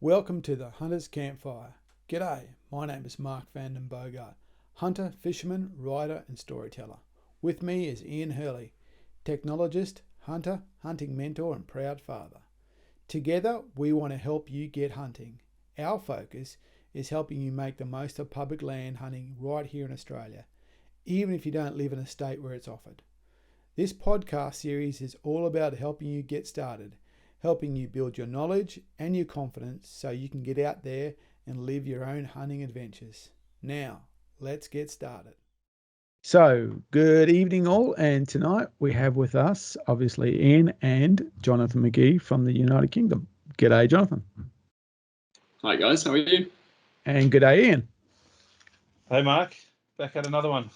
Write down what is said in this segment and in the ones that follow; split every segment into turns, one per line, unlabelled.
Welcome to the Hunter's Campfire. G'day, my name is Mark van den Bogart, hunter, fisherman, writer and storyteller. With me is Ian Hurley, technologist, hunter, hunting mentor and proud father. Together we want to help you get hunting. Our focus is helping you make the most of public land hunting right here in Australia, even if you don't live in a state where it's offered. This podcast series is all about helping you get started, helping you build your knowledge and your confidence so you can get out there and live your own hunting adventures. Now, let's get started. So, good evening all, and tonight we have with us, obviously, Ian and Jonathan McGee from the United Kingdom. G'day, Jonathan.
Hi guys, how are you?
And g'day, Ian.
Hey Mark, back at another one.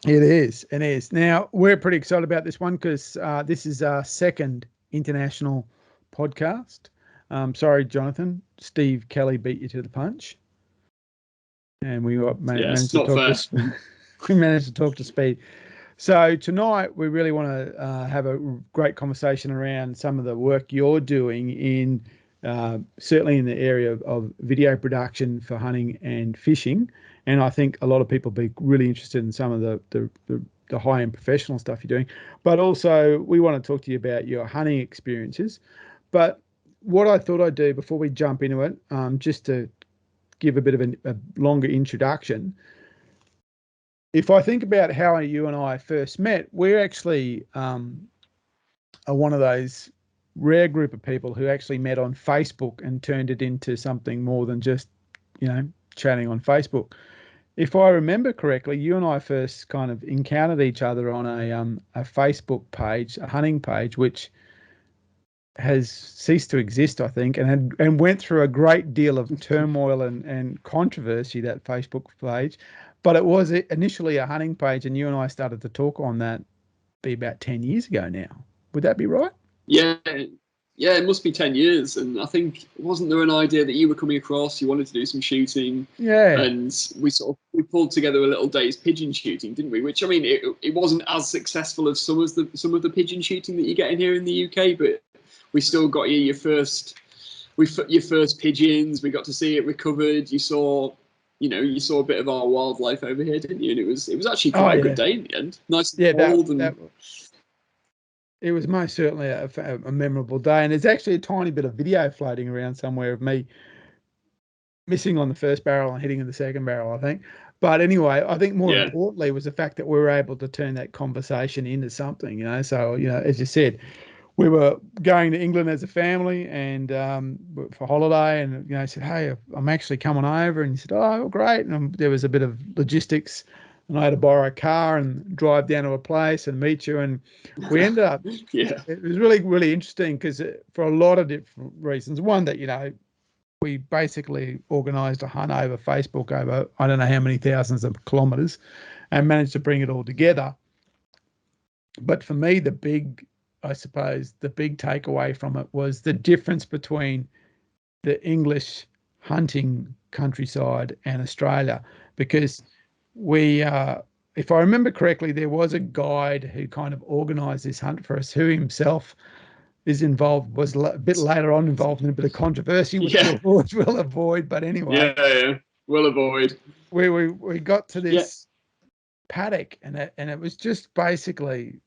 It is. Now, we're pretty excited about this one because this is our second international podcast. Sorry, Jonathan. Steve Kelly beat you to the punch. And we managed to talk to speed. So tonight we really want to have a great conversation around some of the work you're doing in certainly in the area of video production for hunting and fishing. And I think a lot of people will be really interested in some of the high-end professional stuff you're doing. But also we want to talk to you about your hunting experiences. But what I thought I'd do before we jump into it, just to give a bit of a longer introduction, if I think about how you and I first met, we're actually are one of those rare group of people who actually met on Facebook and turned it into something more than just, chatting on Facebook. If I remember correctly, you and I first kind of encountered each other on a Facebook page, a hunting page, which has ceased to exist, I think, and went through a great deal of turmoil and controversy, that Facebook page. But it was initially a hunting page, and you and I started to talk on that be about 10 years ago now. Would that be right?
Yeah, it must be 10 years. And I think, wasn't there an idea that you were coming across, you wanted to do some shooting?
Yeah.
And we pulled together a little day's pigeon shooting, didn't we? Which, I mean, it wasn't as successful as some of the pigeon shooting that you get in here in the UK, but we still got you your first pigeons. We got to see it recovered. You saw a bit of our wildlife over here, didn't you? And it was actually quite a good day in the end. Nice and cold.
It was most certainly a memorable day. And there's actually a tiny bit of video floating around somewhere of me missing on the first barrel and hitting in the second barrel, I think. But anyway, I think more importantly was the fact that we were able to turn that conversation into something, So, as you said, we were going to England as a family and for holiday, and I said, "Hey, I'm actually coming over," and he said, "Oh, great." And there was a bit of logistics, and I had to borrow a car and drive down to a place and meet you, and we ended up. It was really, really interesting because for a lot of different reasons. One, that we basically organised a hunt over Facebook over I don't know how many thousands of kilometres, and managed to bring it all together. But for me, the big takeaway from it was the difference between the English hunting countryside and Australia, because if I remember correctly, there was a guide who kind of organised this hunt for us, who himself was a bit later on involved in a bit of controversy, which we'll avoid. But anyway,
we'll avoid.
We got to this paddock, and it was just basically.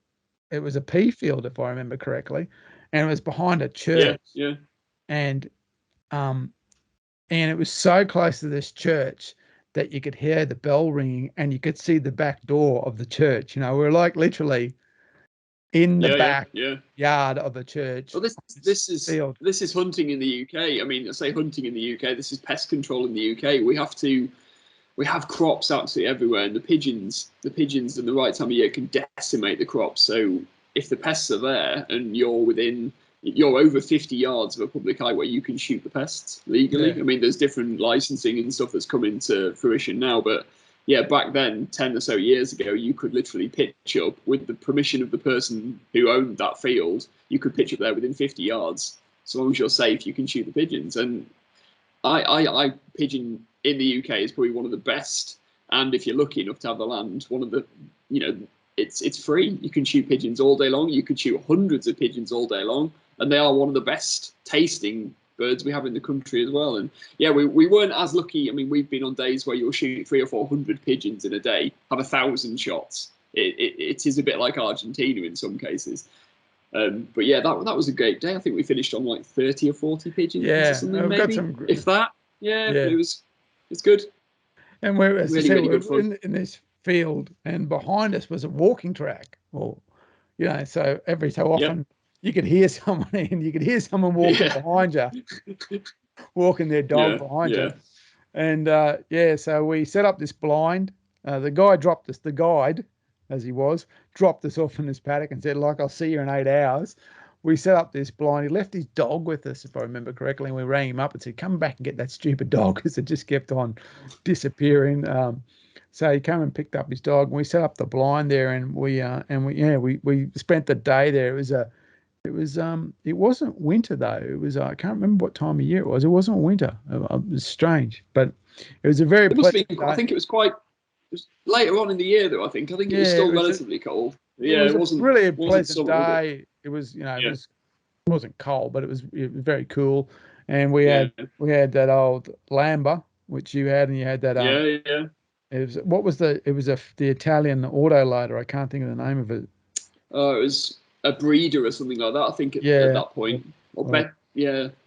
It was a pea field, if I remember correctly, and it was behind a church.
Yeah.
And it was so close to this church that you could hear the bell ringing, and you could see the back door of the church. We were like literally in the back yard of the church.
Well, this is hunting in the UK. I mean, I say hunting in the UK. This is pest control in the UK. We have crops absolutely everywhere, and the pigeons in the right time of year can decimate the crops. So if the pests are there and you're over 50 yards of a public highway, you can shoot the pests legally. I mean, there's different licensing and stuff that's come into fruition now, but back then, 10 or so years ago, you could literally pitch up with the permission of the person who owned that field. You could pitch up there within 50 yards. So long as you're safe, you can shoot the pigeons. And I pigeon in the UK is probably one of the best, and if you're lucky enough to have the land, one of the, it's free. You can shoot pigeons all day long. You could shoot hundreds of pigeons all day long, and they are one of the best tasting birds we have in the country as well. And yeah, we weren't as lucky. I mean, we've been on days where you'll shoot 300 or 400 pigeons in a day, have 1,000 shots. It is a bit like Argentina in some cases. But yeah, that was a great day. I think we finished on like 30 or 40 pigeons or something, maybe, if that. Yeah, it's good.
And we're, as
really,
I said,
really good fun.
in this field, and behind us was a walking track. Well, you know, so every so often you could hear someone, and you could hear someone walking behind you, walking their dog behind you. And so we set up this blind. The guide, as he was, dropped us off in his paddock and said, like, I'll see you in 8 hours. We set up this blind. He left his dog with us, if I remember correctly, and we rang him up and said, come back and get that stupid dog, because it just kept on disappearing. So he came and picked up his dog, and we set up the blind there, and we spent the day there. It wasn't winter though. It was I can't remember what time of year it was. It wasn't winter. It was strange, but it was a very pleasant day.
I think it was later on in the year though. I think it was still relatively cold. Yeah,
it wasn't really a pleasant day. It was, it wasn't cold, but it was very cool. And we had that old Lamba, which you had, and you had that It was the Italian autoloader. I can't think of the name of it.
It was a breeder or something like that. I think at that point, or Bet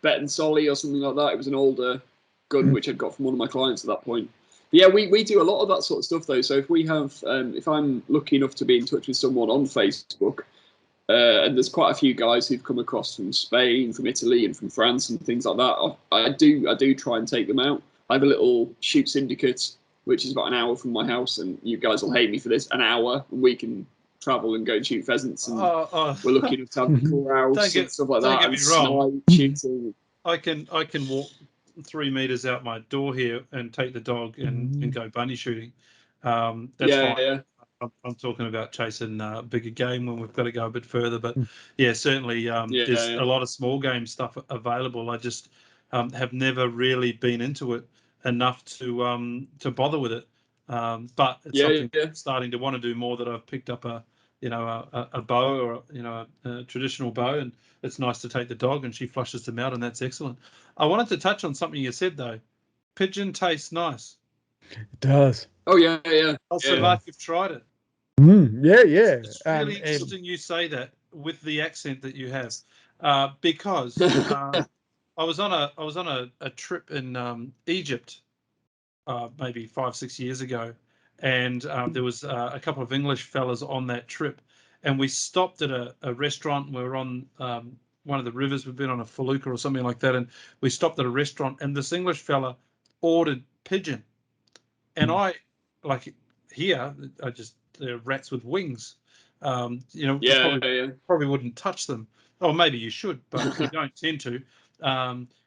and Solly or something like that. It was an older gun which I'd got from one of my clients at that point. But yeah, we do a lot of that sort of stuff though. So if we have, if I'm lucky enough to be in touch with someone on Facebook, and there's quite a few guys who've come across from Spain, from Italy, and from France and things like that, I do try and take them out. I have a little shoot syndicate, which is about an hour from my house, and you guys will hate me for this, an hour, and we can travel and go and shoot pheasants, and we're lucky enough to have the courthouse and stuff like that.
Don't get me wrong.
Shooting.
I can walk 3 meters out my door here and take the dog and go bunny shooting. That's fine. Yeah. I'm talking about chasing bigger game when we've got to go a bit further, but certainly there's a lot of small game stuff available. I just have never really been into it enough to bother with it. But it's something I'm starting to want to do more. That I've picked up a bow, or a traditional bow, and it's nice to take the dog and she flushes them out, and that's excellent. I wanted to touch on something you said though. Pigeon tastes nice.
It does.
Oh yeah.
Also, Mark, you've tried it.
Yeah.
It's really interesting you say that with the accent that you have, because I was on a trip in Egypt maybe 5-6 years ago, and there was a couple of English fellas on that trip, and we stopped at a restaurant. And we were on one of the rivers. We've been on a felucca or something like that, and we stopped at a restaurant, and this English fella ordered pigeon, and I, like here, they're rats with wings. Probably wouldn't touch them. Or maybe you should, but you don't tend to.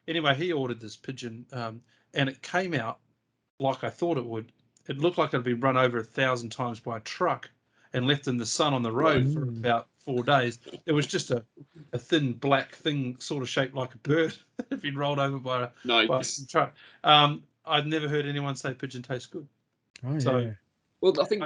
Anyway, he ordered this pigeon, and it came out like I thought it would. It looked like it had been run over 1,000 times by a truck and left in the sun on the road for about 4 days. It was just a thin black thing, sort of shaped like a bird, that had been rolled over by a truck. I'd never heard anyone say pigeon tastes good.
Well, I think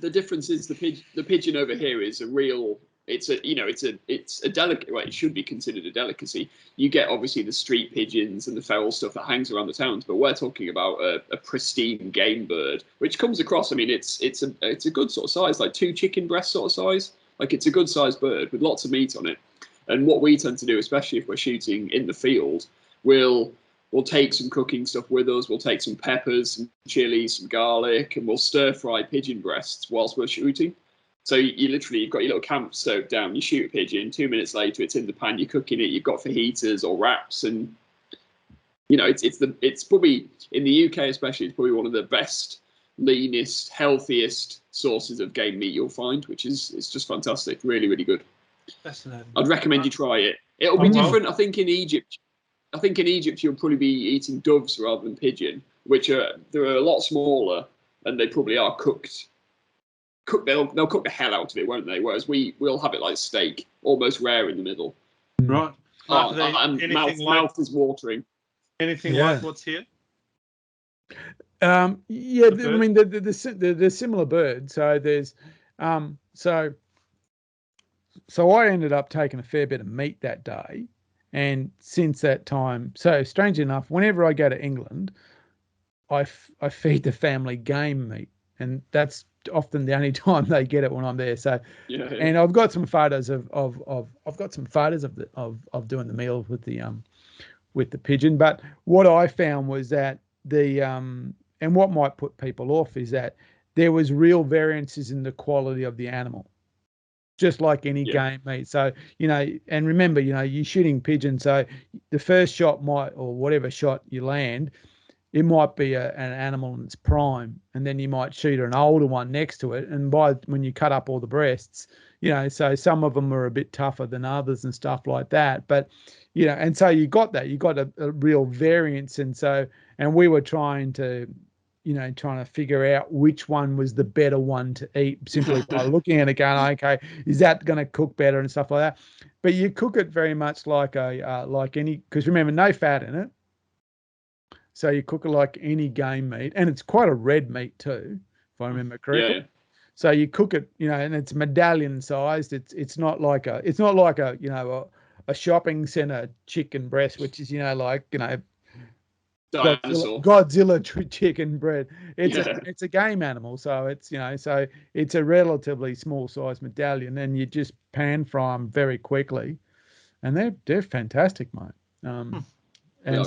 the difference is the pigeon over here is a real. It's a delicate. Well, it should be considered a delicacy. You get obviously the street pigeons and the feral stuff that hangs around the towns, but we're talking about a pristine game bird, which comes across. I mean, it's a good sort of size, like 2 chicken breasts sort of size. Like, it's a good sized bird with lots of meat on it. And what we tend to do, especially if we're shooting in the field, we'll take some cooking stuff with us. We'll take some peppers, some chilies, some garlic, and we'll stir fry pigeon breasts whilst we're shooting. So you've got your little camp stove down, you shoot a pigeon, 2 minutes later it's in the pan, you're cooking it, you've got fajitas or wraps, and it's probably, in the UK especially, it's probably one of the best, leanest, healthiest sources of game meat you'll find, which is, it's just fantastic, really, really good.
Fascinating.
I'd recommend you try it. It'll be different, I think in Egypt you'll probably be eating doves rather than pigeon, which they're a lot smaller, and they probably are cooked. They'll cook the hell out of it, won't they? Whereas we'll have it like steak, almost rare in the middle.
Right.
Mouth is watering.
Anything like what's here?
I mean they're similar birds. So there's so I ended up taking a fair bit of meat that day, And since that time, so strangely enough, whenever I go to England, I feed the family game meat, and that's often the only time they get it when I'm there. So, and I've got some photos of doing the meal with the pigeon. But what I found was that and what might put people off is that there was real variances in the quality of the animal, just like any game meat. So, and remember, you're shooting pigeons. So the first shot or whatever shot you land, it might be an animal in its prime, and then you might shoot an older one next to it. And when you cut up all the breasts, so some of them are a bit tougher than others and stuff like that. But, and so you got a real variance. And we were trying to figure out which one was the better one to eat simply by looking at it going, okay, is that going to cook better and stuff like that? But you cook it very much like because remember, no fat in it. So you cook it like any game meat, and it's quite a red meat too, if I remember correctly. Yeah. So you cook it, and it's medallion sized. It's not like a shopping center chicken breast, which is Godzilla chicken bread. It's a game animal, so it's a relatively small size medallion, and you just pan fry them very quickly, and they're fantastic, mate. And I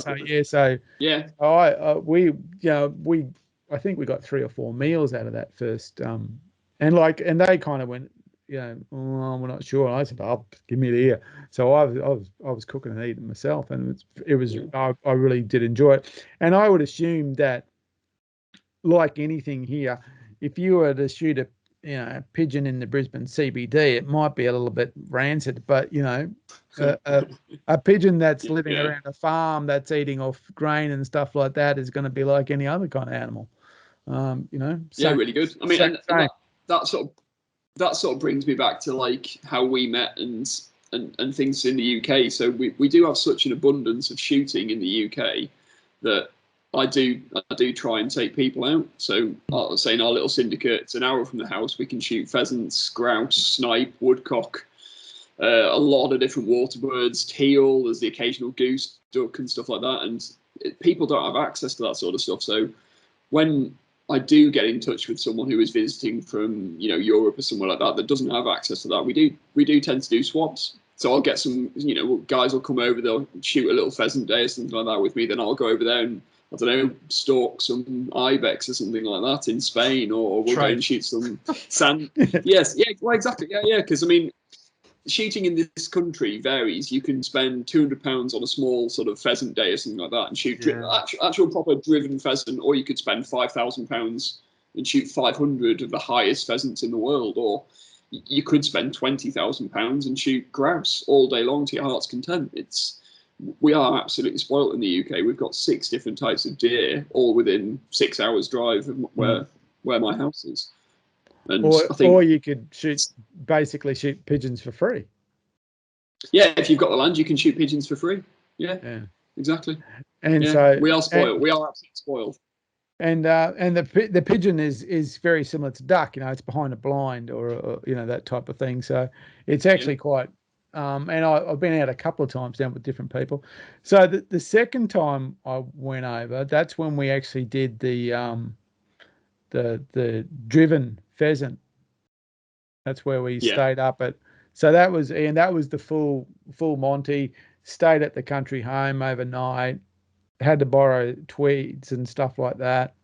think we got 3 or 4 meals out of that first, and they kind of went, we're not sure. And I said, "Oh, give me the ear." So I was cooking and eating myself, and I really did enjoy it. And I would assume that, like anything here, if you were to shoot a pigeon in the Brisbane CBD, it might be a little bit rancid, but a pigeon that's living around a farm that's eating off grain and stuff like that is going to be like any other kind of animal.
Really good. I mean, and that sort of brings me back to like how we met and things in the UK. So we do have such an abundance of shooting in the UK that I do try and take people out. So I'll say in our little syndicate, it's an hour from the house. We can shoot pheasants, grouse, snipe, woodcock, a lot of different water birds, teal. There's the occasional goose, duck, and stuff like that. And people don't have access to that sort of stuff. So when I do get in touch with someone who is visiting from Europe or somewhere like that doesn't have access to that, we do tend to do swabs. So I'll get some guys will come over, they'll shoot a little pheasant day or something like that with me. Then I'll go over there and I don't know, stalk some ibex or something like that in Spain, or we'll go and shoot some sand. Yes, yeah, well, exactly, yeah. Because I mean, shooting in this country varies. You can spend £200 on a small sort of pheasant day or something like that and shoot actual proper driven pheasant, or you could spend £5,000 and shoot 500 of the highest pheasants in the world, or you could spend £20,000 and shoot grouse all day long to your heart's content. We are absolutely spoilt in the UK. We've got 6 different types of deer, all within 6 hours drive of where my house is. And
or you could basically shoot pigeons for free.
Yeah, if you've got the land, you can shoot pigeons for free. Yeah. Exactly.
And so
we are spoiled. We are absolutely spoiled.
And the pigeon is very similar to duck. It's behind a blind or that type of thing. So it's actually quite. And I've been out a couple of times down with different people. So the second time I went over, that's when we actually did the driven pheasant. That's where we stayed up at. So that was the full Monty. Stayed at the country home overnight. Had to borrow tweeds and stuff like that.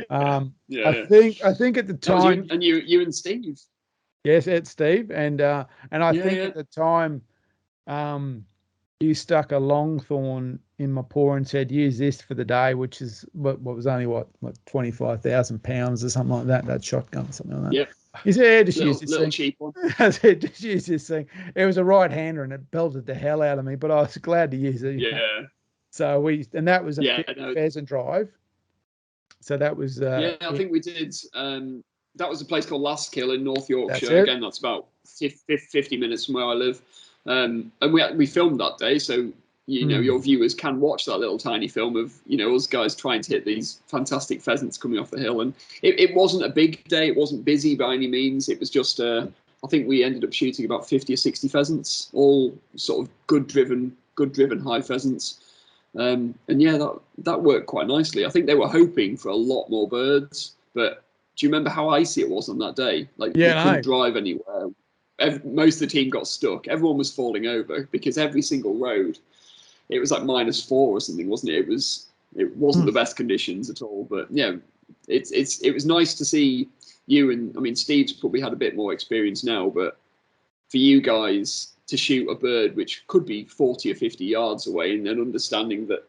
I think at the time.
You and Steve.
Yes, it's Steve, and I think at the time, you stuck a long thorn in my paw and said, "Use this for the day," which is what was only what 25,000 pounds or something like that shotgun, something like that.
Yeah.
He said, "Just use this
little
thing."
Cheap one.
I said, "Just use this thing." It was a right hander, and it belted the hell out of me, but I was glad to use it.
Yeah.
So that was a pheasant drive. So that was.
I think we did. That was a place called Last Kill in North Yorkshire. Again, that's about 50 minutes from where I live. And we filmed that day, so your viewers can watch that little tiny film of us guys trying to hit these fantastic pheasants coming off the hill. And it wasn't a big day, it wasn't busy by any means. It was just I think we ended up shooting about 50 or 60 pheasants, all sort of good driven good driven high pheasants. And yeah, that worked quite nicely. I think they were hoping for a lot more birds, but do you remember how icy it was on that day? Like, we couldn't drive anywhere. Most of the team got stuck. Everyone was falling over because every single road, it was like -4 or something, wasn't it? It wasn't the best conditions at all. But yeah, it was nice to see you, and I mean, Steve's probably had a bit more experience now, but for you guys to shoot a bird which could be 40 or 50 yards away, and then understanding that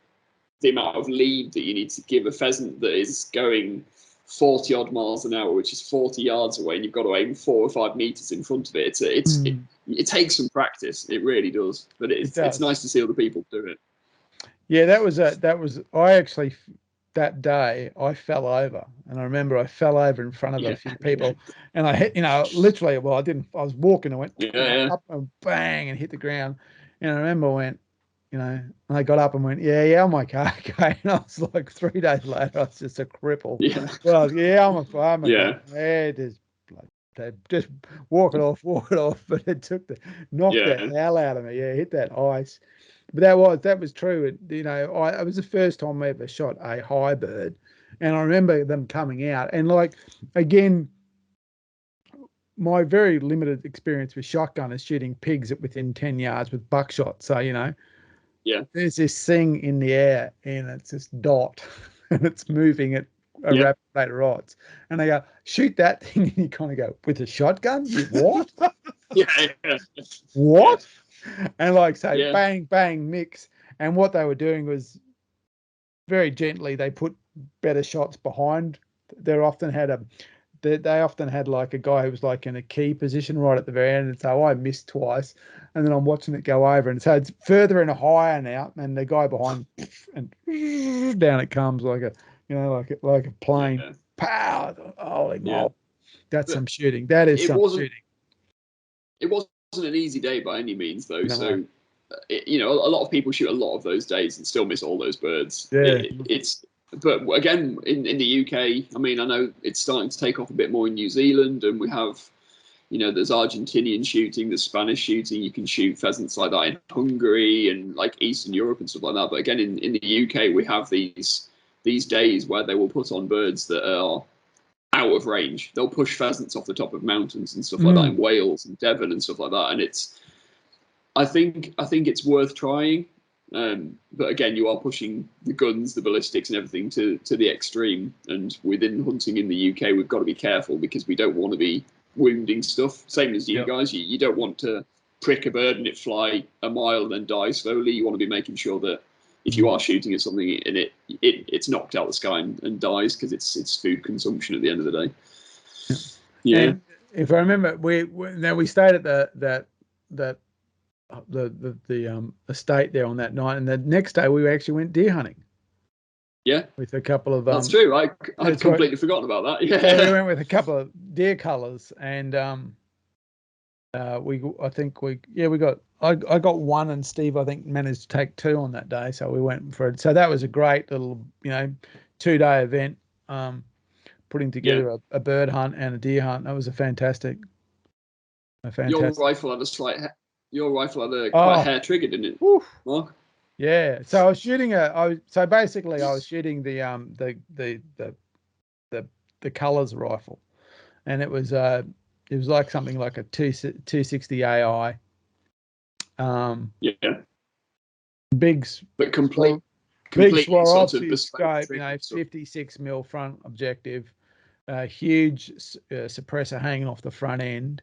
the amount of lead that you need to give a pheasant that is going 40 odd miles an hour, which is 40 yards away, and you've got to aim 4 or 5 meters in front of it. It takes some practice. It really does. But it's nice to see other people do it.
Yeah, I actually, that day I fell over, and I remember I fell over in front of a few people, and I hit, literally, well, I was walking, I went up and bang and hit the ground. And I remember I went, and I got up and went, I'm okay. And I was like, 3 days later, I was just a cripple.
Yeah.
Well, I'm okay. Just walk it off. But it knocked the hell out of me. Yeah, hit that ice. But that was true. It was the first time I ever shot a high bird, and I remember them coming out. And like, again, my very limited experience with shotgun is shooting pigs at within 10 yards with buckshot. So there's this thing in the air, and it's this dot, and it's moving at a rapid rate of knots. And they go, shoot that thing, and you kind of go, with a shotgun? What? What? And like, say, bang, bang, mix. And what they were doing was very gently, they put better shots behind. They often had like a guy who was like in a key position right at the very end. And so I missed twice, and then I'm watching it go over. And so it's further and higher now. And the guy behind, and down it comes like a plane. Yeah. Pow! Holy moly. That's some shooting. That is some shooting.
It wasn't an easy day by any means, though. No. So, a lot of people shoot a lot of those days and still miss all those birds.
Yeah.
But again, in the UK, I mean, I know it's starting to take off a bit more in New Zealand, and we have, there's Argentinian shooting, there's Spanish shooting. You can shoot pheasants like that in Hungary and like Eastern Europe and stuff like that. But again, in the UK, we have these days where they will put on birds that are out of range. They'll push pheasants off the top of mountains and stuff like that in Wales and Devon and stuff like that. And I think it's worth trying. But again, you are pushing the guns, the ballistics, and everything to the extreme. And within hunting in the UK, we've got to be careful because we don't want to be wounding stuff. Same as you guys. You don't want to prick a bird and it fly a mile and then die slowly. You want to be making sure that if you are shooting at something and it's knocked out of the sky and dies, because it's food consumption at the end of the day. Yeah.
And if I remember, we stayed at the estate there on that night, and the next day we actually went deer hunting.
Yeah,
with a couple of
that's true. I'd completely forgotten about that. Yeah,
so we went with a couple of deer colours, and I got one, and Steve I think managed to take 2 on that day. So we went for it. So that was a great little 2-day event. Putting together a bird hunt and a deer hunt. That was a fantastic.
Your rifle had quite a hair trigger, didn't it, Mark?
Yeah. So I was shooting I was shooting the colours rifle, and it was like something like a 260 AI. Bigs,
but complete
Swarovski scope, 56 mil front objective, huge suppressor hanging off the front end,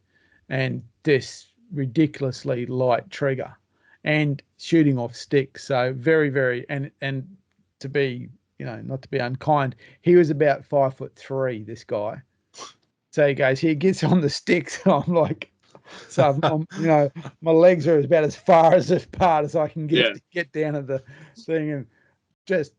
and this ridiculously light trigger, and shooting off sticks. So very, very, and to be, not to be unkind, he was about 5'3", this guy. So he gets on the sticks, and I'm like, so I'm my legs are about as far apart as I can get down to the thing, and just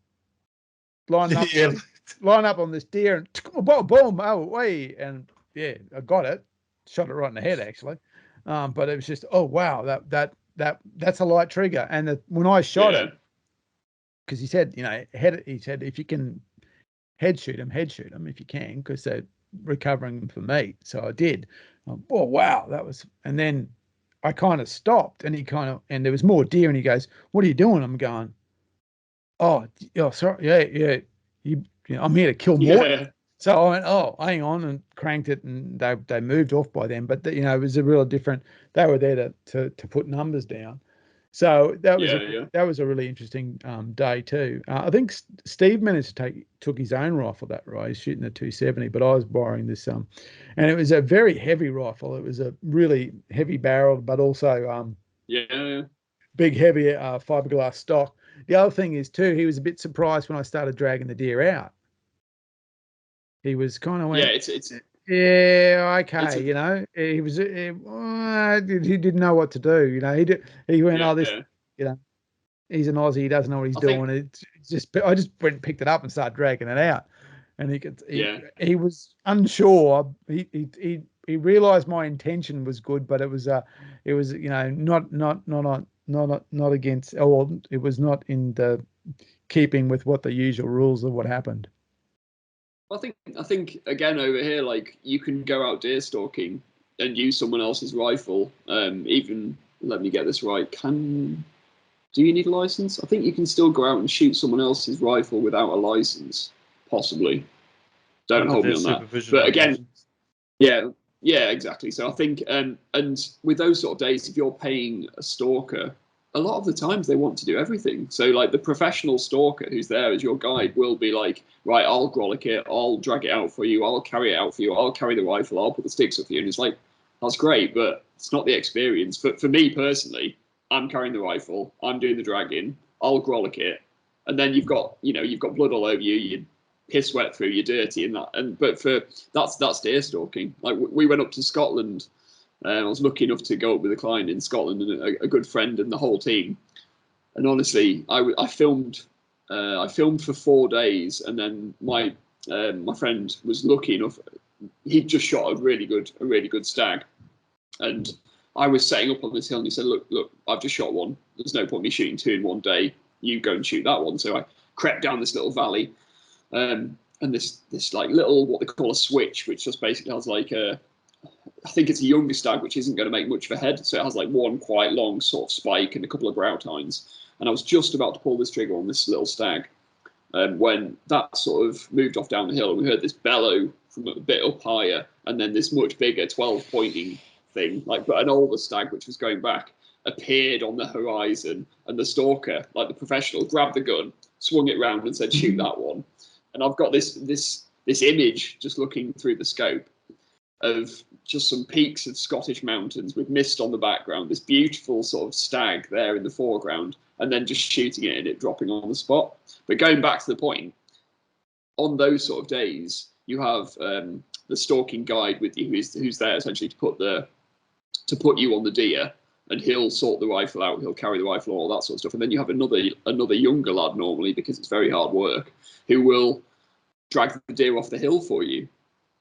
line up on this deer, and boom, away, and I got it, shot it right in the head actually, but it was just, oh wow, that's a light trigger. And when I shot it, because he said, he said if you can head shoot them if you can, because they're recovering them for meat. So I did. Oh wow, that was, and then I kind of stopped, and there was more deer, and he goes, "What are you doing?" I'm going, "Oh, sorry, yeah, I'm here to kill more."
Yeah.
So I went, "Oh, hang on," and cranked it, and they moved off by then. But it was a real different. They were there to put numbers down. So that was a really interesting day too. I think Steve managed to took his own rifle that ride, shooting the 270, but I was borrowing this and it was a very heavy rifle. It was a really heavy barrel, but also big heavy fiberglass stock. The other thing is too, he was a bit surprised when I started dragging the deer out. He was kind of went, yeah, okay, he was he didn't know what to do. He went, oh, this, he's an Aussie, he doesn't know what he's doing. It's just, I just went and picked it up and started dragging it out, and he was unsure. He realised my intention was good, but it was not against, or it was not in the keeping with what the usual rules of what happened.
I think again over here, like, you can go out deer stalking and use someone else's rifle. Even, let me get this right. Do you need a license? I think you can still go out and shoot someone else's rifle without a license, possibly. Don't hold me on that. But again, yeah, exactly. So I think, and with those sort of days, if you're paying a stalker, a lot of the times they want to do everything. So like the professional stalker who's there as your guide will be like, right, I'll grolic it, I'll drag it out for you, I'll carry it out for you, I'll carry the rifle, I'll put the sticks up for you. And it's like, that's great, but it's not the experience. For me personally, I'm carrying the rifle, I'm doing the dragging, I'll grolic it, and then you've got blood all over you, you're piss wet through, you're dirty, but that's deer stalking. Like, we went up to Scotland. I was lucky enough to go up with a client in Scotland and a good friend and the whole team. And honestly, I filmed for 4 days, and then my friend was lucky enough. He'd just shot a really good stag, and I was setting up on this hill, and he said, "Look, I've just shot one. There's no point me shooting 2 in one day. You go and shoot that one." So I crept down this little valley, and this like little, what they call a switch, which just basically has like I think it's a younger stag, which isn't going to make much of a head. So it has like one quite long sort of spike and a couple of brow tines. And I was just about to pull this trigger on this little stag when that sort of moved off down the hill. And we heard this bellow from a bit up higher, and then this much bigger 12 pointing thing, like, but an older stag, which was going back, appeared on the horizon. And the stalker, like the professional, grabbed the gun, swung it round and said, "Shoot that one." And I've got this image just looking through the scope of just some peaks of Scottish mountains with mist on the background, this beautiful sort of stag there in the foreground, and then just shooting it and it dropping on the spot. But going back to the point, on those sort of days, you have the stalking guide with you who's there essentially to put you on the deer, and he'll sort the rifle out, he'll carry the rifle, all that sort of stuff. And then you have another younger lad normally, because it's very hard work, who will drag the deer off the hill for you,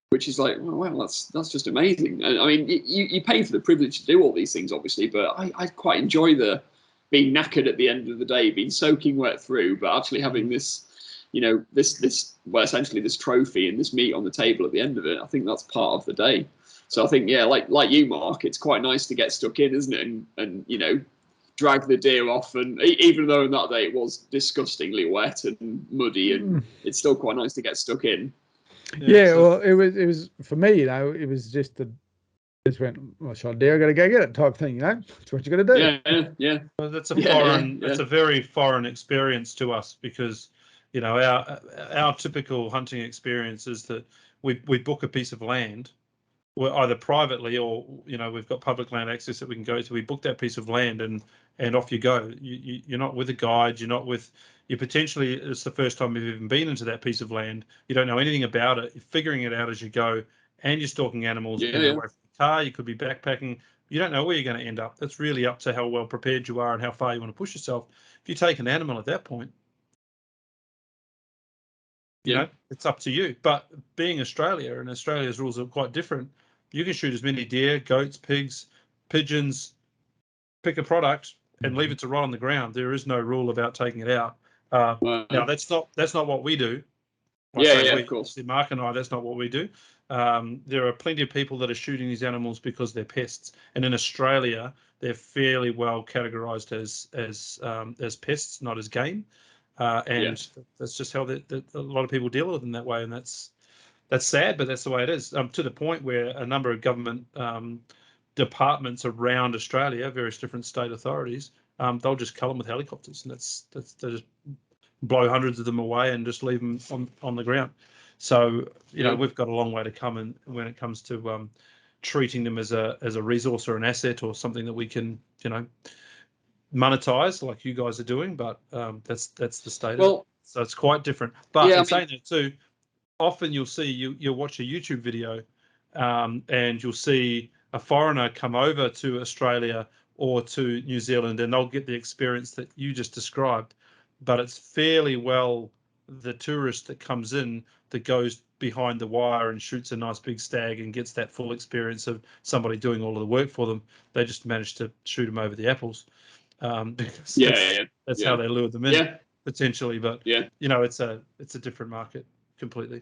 which is like, oh, wow, that's just amazing. And I mean, you pay for the privilege to do all these things, obviously, but I quite enjoy the being knackered at the end of the day, being soaking wet through, but actually having this, well, essentially this trophy and this meat on the table at the end of it. I think that's part of the day. So I think, yeah, like you, Mark, it's quite nice to get stuck in, isn't it? And drag the deer off, and even though on that day it was disgustingly wet and muddy, and it's still quite nice to get stuck in.
Yeah, well, it was for me, it was just just went, well, shot deer, I got to go get it type thing, That's what you got to
do. Yeah.
Well, that's a foreign. It's a very foreign experience to us, because our typical hunting experience is that we book a piece of land, either privately or we've got public land access that we can go to. We book that piece of land and off you go. You're not with a guide. You're not with. You potentially, it's the first time you've even been into that piece of land. You don't know anything about it. You're figuring it out as you go, and you're stalking animals. Away from the car. You could be backpacking. You don't know where you're going to end up. That's really up to how well prepared you are and how far you want to push yourself. If you take an animal at that point, it's up to you. But being Australia, and Australia's rules are quite different. You can shoot as many deer, goats, pigs, pigeons, pick a product and leave it to rot on the ground. There is no rule about taking it out. Now that's not what we do. Of course. Mark and I, that's not what we do. There are plenty of people that are shooting these animals because they're pests. And in Australia, they're fairly well categorised as pests, not as game, and that's just how a lot of people deal with them that way, and that's sad, but that's the way it is. To the point where a number of government departments around Australia, various different state authorities, they'll just cull them with helicopters, and they just blow hundreds of them away and just leave them on the ground. So we've got a long way to come, and when it comes to treating them as a resource or an asset or something that we can monetize like you guys are doing. But that's the state. Well, so it's quite different. But in saying that too, often you'll see you'll watch a YouTube video, and you'll see a foreigner come over to Australia or to New Zealand, and they'll get the experience that you just described. But it's fairly well the tourist that comes in that goes behind the wire and shoots a nice big stag and gets that full experience of somebody doing all of the work for them. They just managed to shoot them over the apples. Because that's how they lured them in potentially. But it's a different market completely.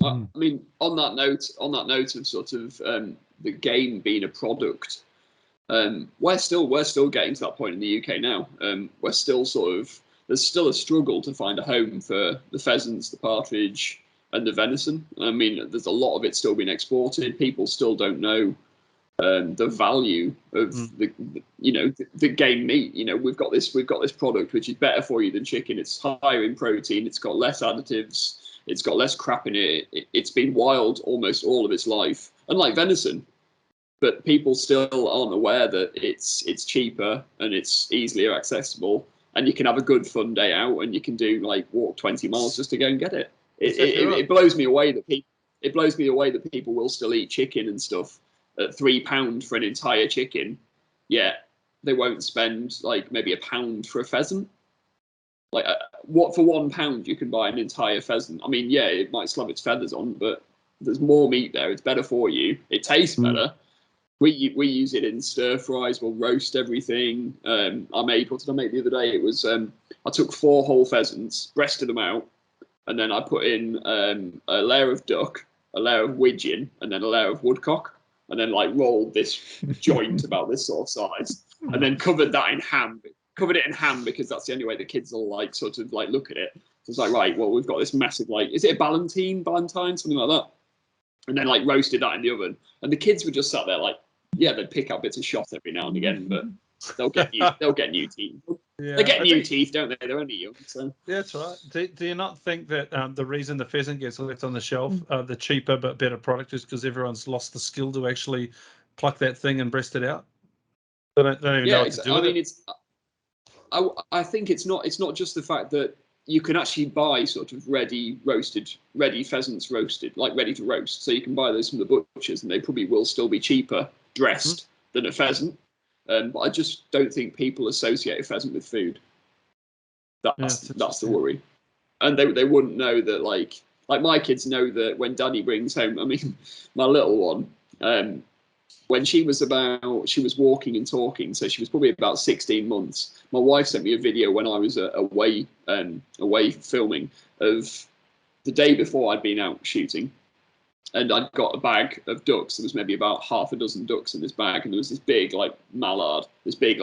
I mean, on that note of sort of the game being a product, we're still getting to that point in the UK now. We're still there's still a struggle to find a home for the pheasants, the partridge, and the venison. I mean, there's a lot of it still being exported. People still don't know the value of the game meat. We've got this product which is better for you than chicken. It's higher in protein. It's got less additives. It's got less crap in it. It's been wild almost all of its life, unlike venison. But people still aren't aware that it's cheaper and it's easily accessible, and you can have a good fun day out, and you can do walk 20 miles just to go and get it. It blows me away that people will still eat chicken and stuff at £3 for an entire chicken, yet they won't spend maybe £1 for a pheasant. What for £1 you can buy an entire pheasant. I mean, it might slap its feathers on, but there's more meat there. It's better for you. It tastes better. We use it in stir fries. We'll roast everything. What did I make the other day? It was I took 4 whole pheasants, breasted them out, and then I put in a layer of duck, a layer of widgeon, and then a layer of woodcock, and then rolled this joint about this sort of size, and then covered that in ham. Covered it in ham because that's the only way the kids will look at it. So it's right, well, we've got this massive is it a Ballantine, something like that, and then roasted that in the oven, and the kids were just sat there they'd pick up bits of shot every now and again, but they'll get new teeth. They get new teeth, don't they? They're only young. So
yeah, that's right. Do you not think that the reason the pheasant gets left on the shelf, the cheaper but better product, is because everyone's lost the skill to actually pluck that thing and breast it out? They don't even know what to do with it.
I think it's not just the fact that you can actually buy sort of ready pheasants roasted, ready to roast. So you can buy those from the butchers, and they probably will still be cheaper dressed than a pheasant. But I just don't think people associate a pheasant with food. That's the worry. And they wouldn't know that like my kids know that when Daddy brings home, I mean, my little one, when she was walking and talking, so she was probably about 16 months. My wife sent me a video when I was away filming of the day before I'd been out shooting, and I'd got a bag of ducks. There was maybe about half a dozen ducks in this bag, and there was this big mallard, this big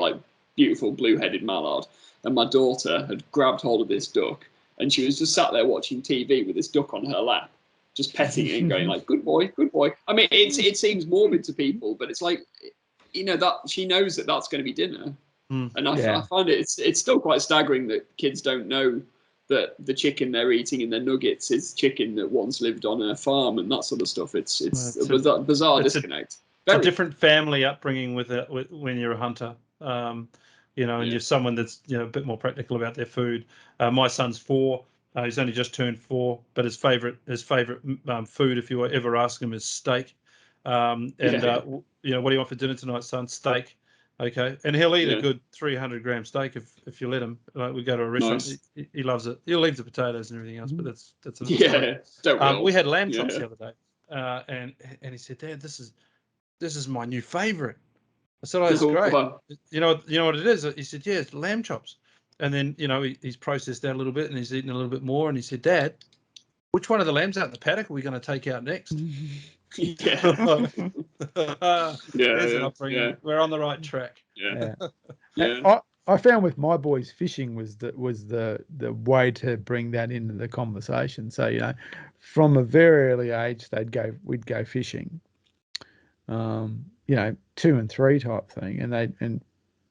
beautiful blue-headed mallard, and my daughter had grabbed hold of this duck, and she was just sat there watching TV with this duck on her lap, just petting it and going good boy, good boy. I mean, it seems morbid to people, but it's that she knows that that's going to be dinner. And I find it's still quite staggering that kids don't know that the chicken they're eating in their nuggets is chicken that once lived on a farm and that sort of stuff. It's a bizarre disconnect.
A different family upbringing when you're a hunter, and you're someone that's a bit more practical about their food. My son's 4. He's only just turned 4, but his favorite food, if you ever ask him, is steak. What do you want for dinner tonight, son? Steak. Okay, and he'll eat a good 300-gram steak if you let him. We go to a restaurant, nice. He loves it. He'll leave the potatoes and everything else, but that's another story. We had lamb chops the other day, and he said, "Dad, this is my new favorite." I said, "Oh, that's great." You know what it is? He said, "Yeah, it's lamb chops." And then he's processed that a little bit, and he's eaten a little bit more, and he said, "Dad, which one of the lambs out in the paddock are we going to take out next?" We're on the right track.
Yeah.
I found with my boys, fishing was the way to bring that into the conversation. So, you know, from a very early age, we'd go fishing, you know, 2 and 3 type thing, and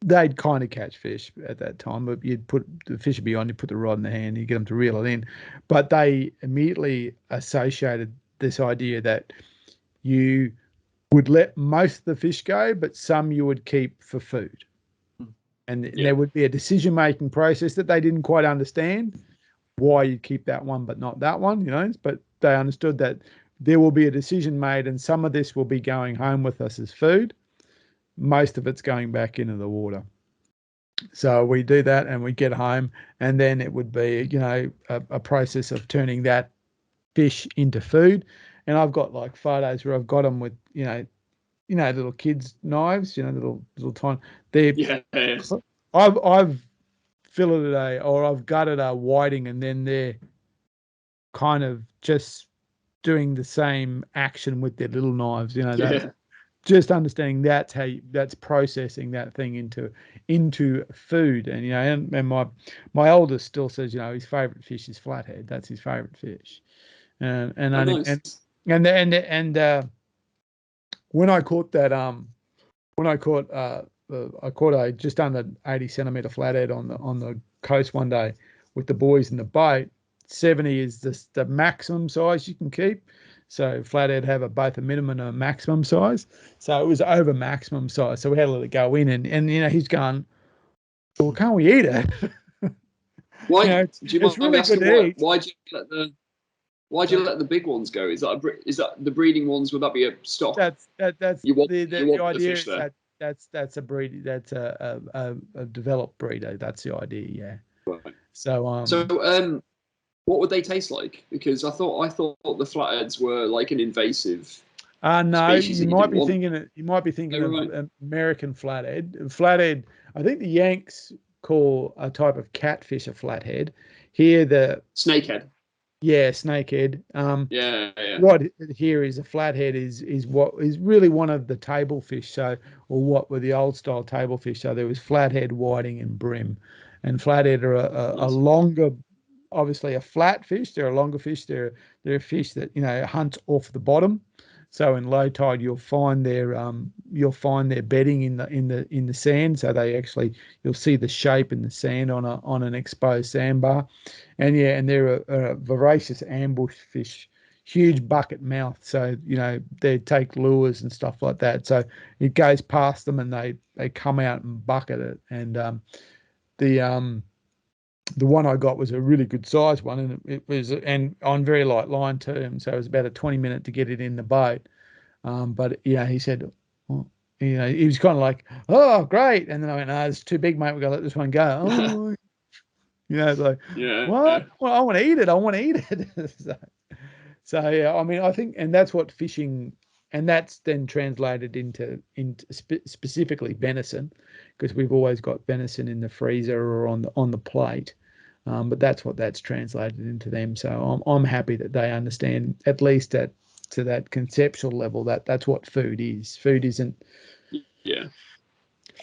they'd kind of catch fish at that time, but you'd put the fish would be on, you put the rod in the hand, you get them to reel it in, but they immediately associated this idea that you would let most of the fish go, but some you would keep for food. And there would be a decision-making process that they didn't quite understand, why you keep that one but not that one, you know, but they understood that there will be a decision made and some of this will be going home with us as food. Most of it's going back into the water. So we do that and we get home, and then it would be, you know, a process of turning that fish into food. And I've got like photos where I've got them with, you know, little kids' knives, you know, little tiny. I've filleted or I've gutted a whiting, and then they're kind of just doing the same action with their little knives, you know. Just understanding that's processing that thing into food. And you know, and my oldest still says, you know, his favorite fish is flathead. That's his favorite fish. And when I caught that, I caught a just under 80 centimeter flathead on the coast one day with the boys in the boat. 70 is the maximum size you can keep. So flathead have both a minimum and a maximum size. So it was over maximum size. So we had to let it go in, and you know, he's going, well, can't we eat it?
Why?
You know,
do you mind
really
asking
why
why'd you let the big ones go? Is that the breeding ones? Would that be a stock?
That's
the
idea.
Is
that's a breed. That's a developed breeder. That's the idea. Yeah.
Right.
So
what would they taste like? Because I thought the flatheads were like an invasive.
No,
species
you might be thinking of American flathead. Flathead. I think the Yanks call a type of catfish a flathead. Here the
snakehead.
Yeah, snakehead.
Yeah.
Right here is a flathead is what is really one of the table fish. So, or what were the old style table fish? So there was flathead, whiting, and brim. And flathead are a longer, obviously a flat fish. They're a longer fish. They're a fish that, you know, hunt off the bottom. So in low tide, you'll find their bedding in the sand. So you'll see the shape in the sand on an exposed sandbar, and they're a voracious ambush fish, huge bucket mouth. So you know they take lures and stuff like that. So it goes past them and they come out and bucket it. And the one I got was a really good size one, and it was on very light line too. So it was about a 20-minute to get it in the boat. But yeah, he said, well, you know, he was kind of like, oh, great. And then I went, no, it's too big, mate. We've got to let this one go. Oh, you know, it's like, what? Well, I want to eat it. So yeah, I mean, I think, and that's what fishing, and that's then translated into specifically venison, because we've always got venison in the freezer or on the plate. But that's what that's translated into them. So I'm happy that they understand, at least to that conceptual level, that's what food is. Food isn't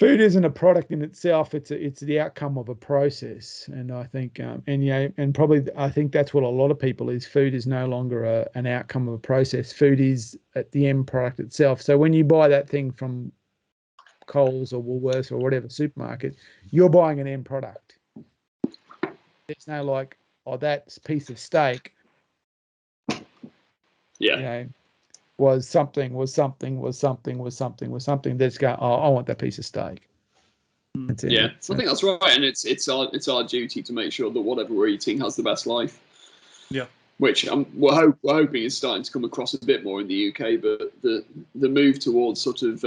a product in itself. It's the outcome of a process. And I think and probably I think that's what a lot of people is. Food is no longer an outcome of a process. Food is at the end product itself. So when you buy that thing from Coles or Woolworths or whatever supermarket, you're buying an end product. There's no like, oh, that piece of steak, you know, was something that's going, oh, I want that piece of steak.
Yeah, I think that's right, and it's our duty to make sure that whatever we're eating has the best life.
Yeah,
which we're hoping is starting to come across a bit more in the UK. But the move towards sort of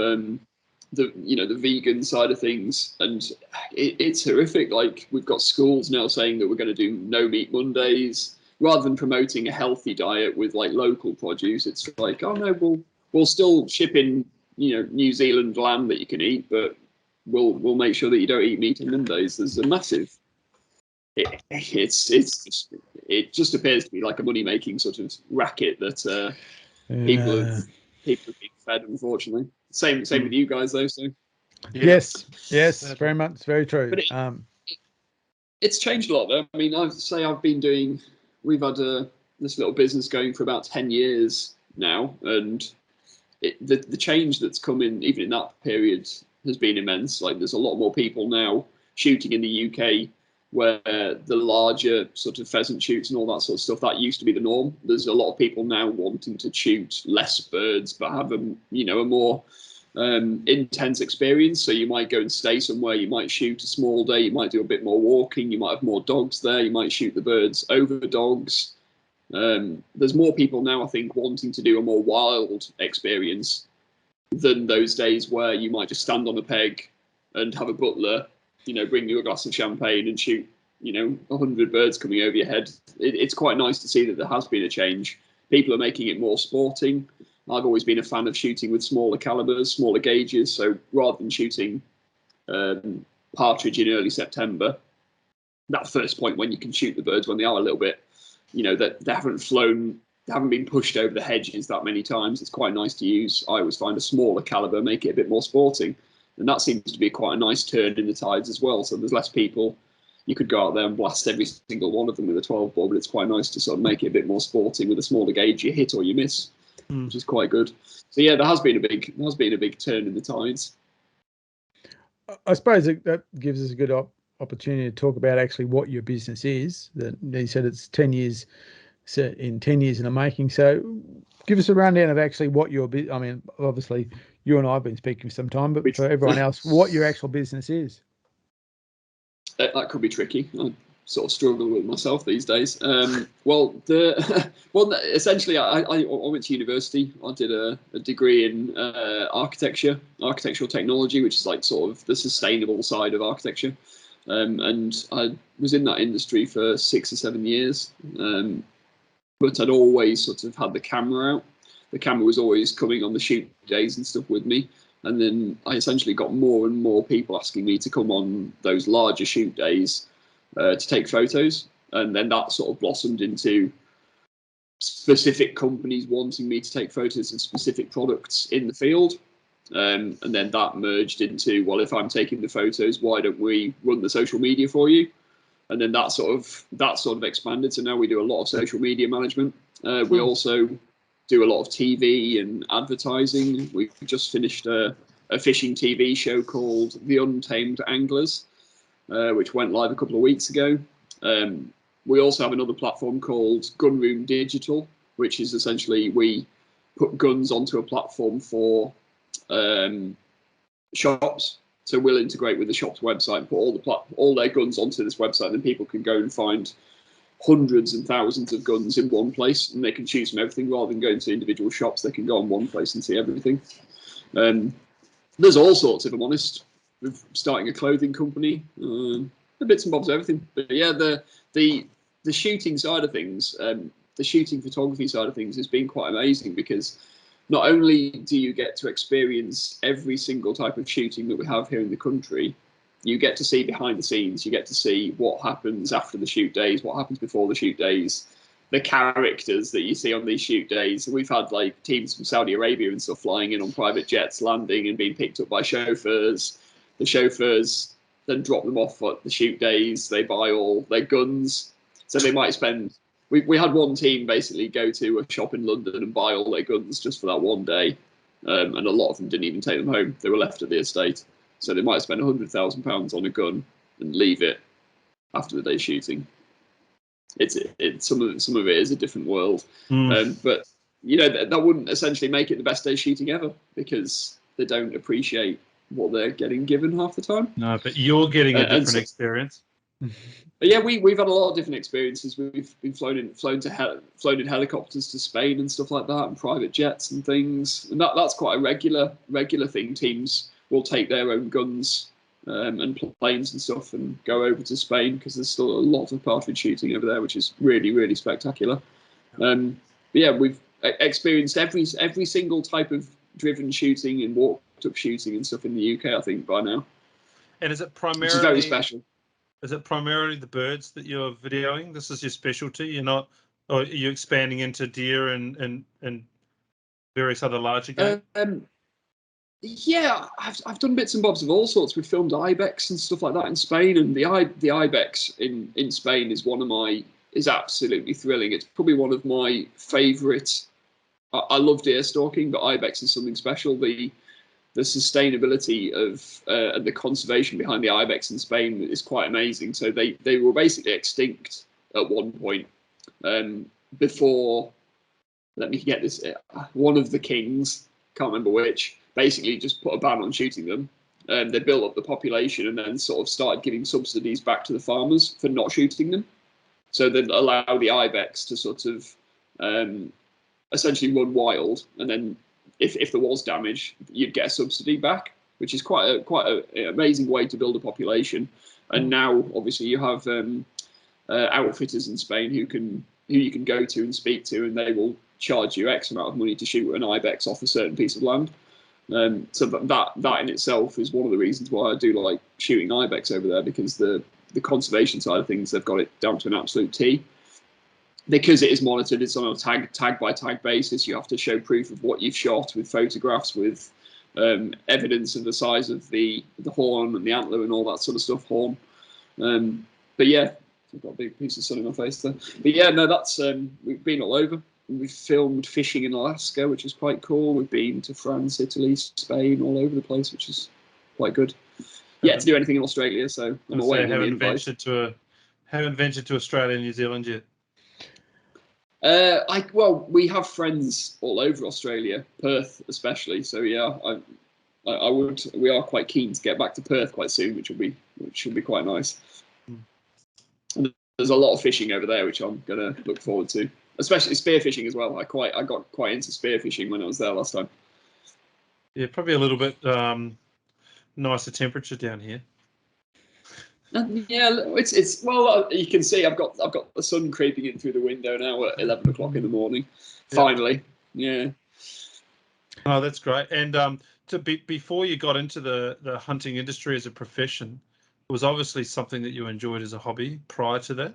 the vegan side of things, and it's horrific. Like, we've got schools now saying that we're going to do no meat Mondays, rather than promoting a healthy diet with like local produce. It's like, oh no, we'll still ship in, you know, New Zealand lamb that you can eat, but we'll make sure that you don't eat meat on Mondays. There's a massive. It just appears to be like a money making sort of racket that people are being fed. Unfortunately, same with you guys though. So
Yeah.
Yes, very much, it's very true.
But it's changed a lot, though. I mean, we've had this little business going for about 10 years now, and the change that's come in, even in that period, has been immense. Like, there's a lot more people now shooting in the UK, where the larger sort of pheasant shoots and all that sort of stuff, that used to be the norm. There's a lot of people now wanting to shoot less birds, but have a more intense experience. So you might go and stay somewhere, you might shoot a small day, you might do a bit more walking, you might have more dogs there, you might shoot the birds over the dogs. There's more people now, I think, wanting to do a more wild experience than those days where you might just stand on a peg and have a butler, bring you a glass of champagne and shoot, 100 birds coming over your head. It's quite nice to see that there has been a change. People are making it more sporting. I've always been a fan of shooting with smaller calibers, smaller gauges. So rather than shooting partridge in early September, that first point when you can shoot the birds when they are a little bit, that they haven't flown, they haven't been pushed over the hedges that many times. It's quite nice to use. I always find a smaller caliber, make it a bit more sporting. And that seems to be quite a nice turn in the tides as well. So there's less people. You could go out there and blast every single one of them with a 12 bore, but it's quite nice to sort of make it a bit more sporting with a smaller gauge. You hit or you miss, which is quite good. So yeah, there has been a big turn in the tides.
I suppose that gives us a good opportunity to talk about actually what your business is. That you said it's 10 years, so in 10 years in the making. So give us a rundown of actually what your I mean, obviously you and I have been speaking for some time, but for everyone else, what your actual business is.
That could be tricky. I sort of struggle with myself these days. Essentially, I went to university. I did a degree in architectural technology, which is like sort of the sustainable side of architecture. And I was in that industry for 6 or 7 years. But I'd always sort of had the camera out. The camera was always coming on the shoot days and stuff with me. And then I essentially got more and more people asking me to come on those larger shoot days to take photos. And then that sort of blossomed into specific companies wanting me to take photos of specific products in the field. And then that merged into, well, if I'm taking the photos, why don't we run the social media for you? And then that sort of expanded. So now we do a lot of social media management. We also do a lot of TV and advertising. We just finished a fishing TV show called The Untamed Anglers, which went live a couple of weeks ago. We also have another platform called Gunroom Digital, which is essentially we put guns onto a platform for shops. So we'll integrate with the shop's website and put all their guns onto this website, and then people can go and find hundreds and thousands of guns in one place, and they can choose from everything rather than going to individual shops. They can go on one place and see everything. There's all sorts, if I'm honest. We're starting a clothing company, the bits and bobs of everything. But yeah, the shooting side of things, the shooting photography side of things has been quite amazing, because not only do you get to experience every single type of shooting that we have here in the country, you get to see behind the scenes. You get to see what happens after the shoot days, what happens before the shoot days, the characters that you see on these shoot days. We've had like teams from Saudi Arabia and stuff flying in on private jets, landing and being picked up by chauffeurs. The chauffeurs then drop them off at the shoot days. They buy all their guns. So they might spend... We had one team basically go to a shop in London and buy all their guns just for that one day. And a lot of them didn't even take them home. They were left at the estate. So they might spend £100,000 on a gun and leave it after the day's shooting. Some of it is a different world. But, that wouldn't essentially make it the best day shooting ever, because they don't appreciate what they're getting given half the time.
No, but you're getting a different experience.
But yeah, we've had a lot of different experiences. We've been flown in helicopters to Spain and stuff like that, and private jets and things. And that's quite a regular thing. Teams will take their own guns and planes and stuff and go over to Spain, because there's still a lot of partridge shooting over there, which is really, really spectacular. But yeah, we've experienced every single type of driven shooting and walked up shooting and stuff in the UK, I think, by now.
And is it primarily...
Which is very special.
Is it primarily the birds that you're videoing? This is your specialty? You're not... Or are you expanding into deer and various other larger game?
Yeah, I've done bits and bobs of all sorts. We filmed ibex and stuff like that in Spain, and the ibex in Spain is absolutely thrilling. It's probably one of my favourite. I love deer stalking, but ibex is something special. The sustainability of and the conservation behind the ibex in Spain is quite amazing. So they were basically extinct at one point before. Let me get this. One of the kings, can't remember which, basically just put a ban on shooting them. They built up the population and then sort of started giving subsidies back to the farmers for not shooting them. So they'd allow the ibex to sort of essentially run wild, and then if there was damage, you'd get a subsidy back, which is quite an amazing way to build a population. And now, obviously, you have outfitters in Spain who you can go to and speak to, and they will charge you X amount of money to shoot an ibex off a certain piece of land. So that in itself is one of the reasons why I do like shooting ibex over there, because the conservation side of things, they've got it down to an absolute T. Because it is monitored, it's on a tag by tag basis. You have to show proof of what you've shot with photographs, with evidence of the size of the horn and the antler and all that sort of stuff. Horn, but yeah, I've got a big piece of sun in my face there. But yeah, no, that's we've been all over. We've filmed fishing in Alaska, which is quite cool. We've been to France, Italy, Spain, all over the place, which is quite good. Yet to do anything in Australia, so I'm awaiting the invite.
Haven't ventured to Australia and New Zealand yet.
Well, we have friends all over Australia, Perth especially. So yeah, we are quite keen to get back to Perth quite soon, which will be quite nice. And there's a lot of fishing over there, which I'm gonna look forward to, especially spearfishing as well. I got quite into spearfishing when I was there last time.
Yeah, probably a little bit nicer temperature down here.
Yeah, it's well, you can see I've got the sun creeping in through the window now at 11 o'clock in the morning. Finally, yeah.
Oh, that's great. And before you got into the hunting industry as a profession, it was obviously something that you enjoyed as a hobby prior to that.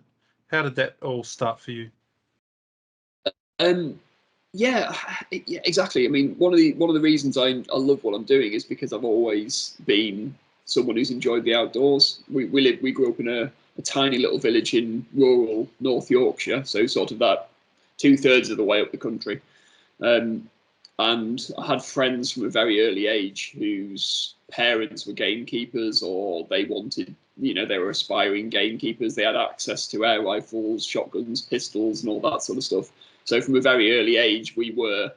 How did that all start for you?
Yeah, exactly. I mean, one of the reasons I love what I'm doing is because I've always been someone who's enjoyed the outdoors. We grew up in a tiny little village in rural North Yorkshire, so sort of that 2/3 of the way up the country. And I had friends from a very early age whose parents were gamekeepers, or they wanted, they were aspiring gamekeepers. They had access to air rifles, shotguns, pistols, and all that sort of stuff. So from a very early age, we were,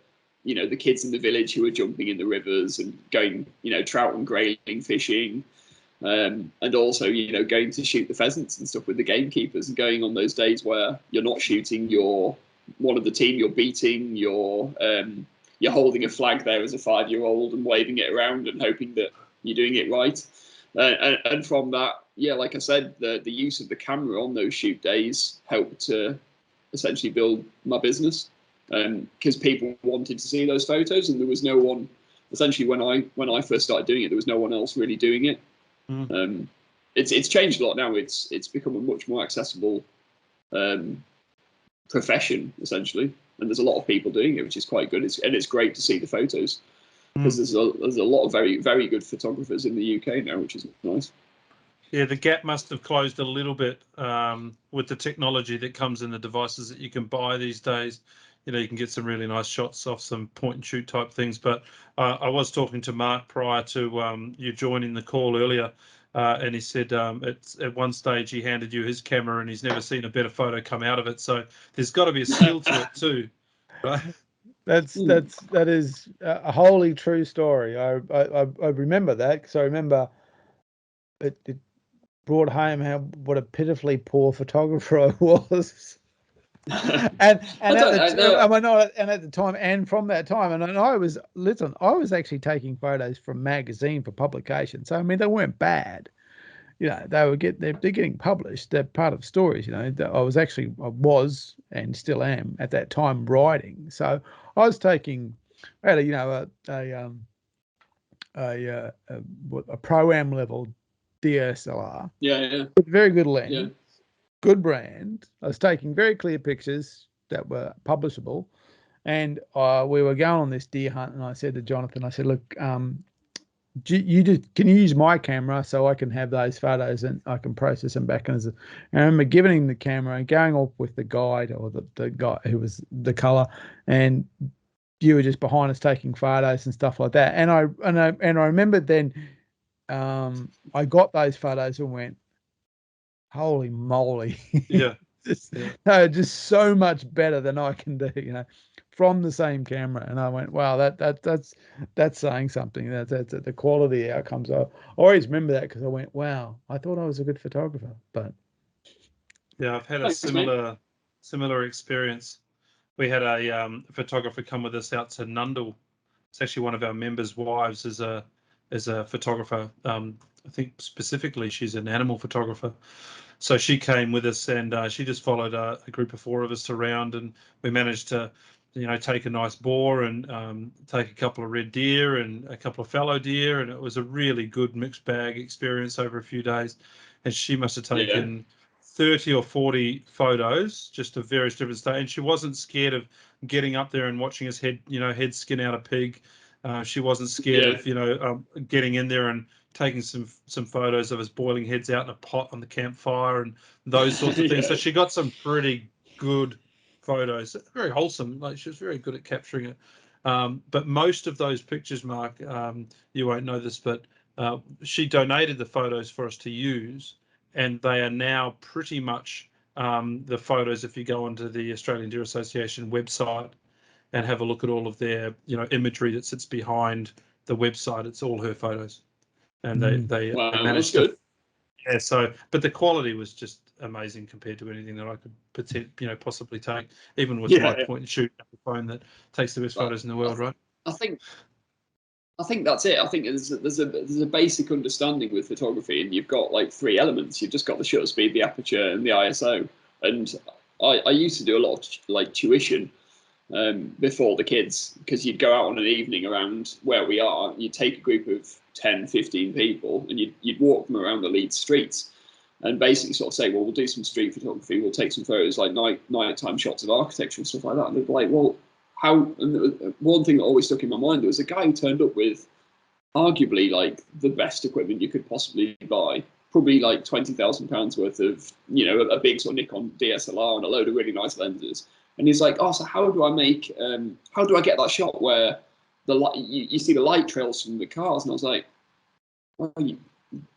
the kids in the village who were jumping in the rivers and going, trout and grayling fishing, and also, going to shoot the pheasants and stuff with the gamekeepers, and going on those days where you're not shooting, you're one of the team, you're beating, you're holding a flag there as a 5-year-old and waving it around and hoping that you're doing it right. And from that, yeah, like I said, the use of the camera on those shoot days helped to essentially build my business, because people wanted to see those photos, and there was no one. Essentially, when I first started doing it, there was no one else really doing it. It's changed a lot now. It's become a much more accessible profession, essentially, and there's a lot of people doing it, which is quite good. It's great to see the photos, because there's a lot of very, very good photographers in the UK now, which is nice.
Yeah, the gap must have closed a little bit with the technology that comes in the devices that you can buy these days. You can get some really nice shots off some point and shoot type things. But I was talking to Mark prior to you joining the call earlier, and he said at one stage he handed you his camera and he's never seen a better photo come out of it. So there's got to be a skill to it too, right?
That is a wholly true story. I remember that, because I remember it brought home what a pitifully poor photographer I was. and at the time, and from that time, and I was actually taking photos from magazine for publication. So I mean, they weren't bad. They're getting published. They're part of stories. I was and still am at that time writing. So I was taking, I had a pro-am level DSLR.
Yeah.
With very good lens.
Yeah.
Good brand. I was taking very clear pictures that were publishable, and we were going on this deer hunt. And I said to Jonathan, I said, look, can you use my camera so I can have those photos and I can process them back? And I remember giving him the camera and going off with the guide or the guy who was the color, and you were just behind us taking photos and stuff like that. And I remember then I got those photos and went, holy moly.
Yeah.
Just so much better than I can do, from the same camera. And I went, wow, that's saying something. That's the quality outcomes. I always remember that because I went, wow, I thought I was a good photographer. But
yeah, I've had a similar experience. We had a photographer come with us out to Nundle. It's actually one of our members' wives is a photographer. I think specifically she's an animal photographer. So she came with us, and she just followed a group of 4 of us around, and we managed to, take a nice boar and take a couple of red deer and a couple of fallow deer, and it was a really good mixed bag experience over a few days. And she must have taken 30 or 40 photos just of various different stages, and she wasn't scared of getting up there and watching his head skin out a pig. She wasn't scared of getting in there and taking some photos of us boiling heads out in a pot on the campfire and those sorts of things. So she got some pretty good photos, very wholesome. Like, she was very good at capturing it. But most of those pictures, Mark, you won't know this, but she donated the photos for us to use, and they are now pretty much the photos. If you go onto the Australian Deer Association website and have a look at all of their imagery that sits behind the website, it's all her photos. And they managed to, so, but the quality was just amazing compared to anything that I could possibly take, even with my point and shoot phone that takes the best photos in the world, right?
I think that's it. I think there's a basic understanding with photography, and you've got like 3 elements. You've just got the shutter speed, the aperture, and the ISO. And I used to do a lot of like tuition before the kids, because you'd go out on an evening around where we are, you'd take a group of 10, 15 people, and you'd walk them around the Leeds streets and basically sort of say, well, we'll do some street photography, we'll take some photos, like nighttime shots of architecture and stuff like that. And they'd be like, well, how? And one thing that always stuck in my mind was a guy who turned up with arguably like the best equipment you could possibly buy, probably like £20,000 worth of, a big sort of Nikon DSLR and a load of really nice lenses. And he's like, oh, so how do I get that shot where the light, you see the light trails from the cars? And I was like, well, you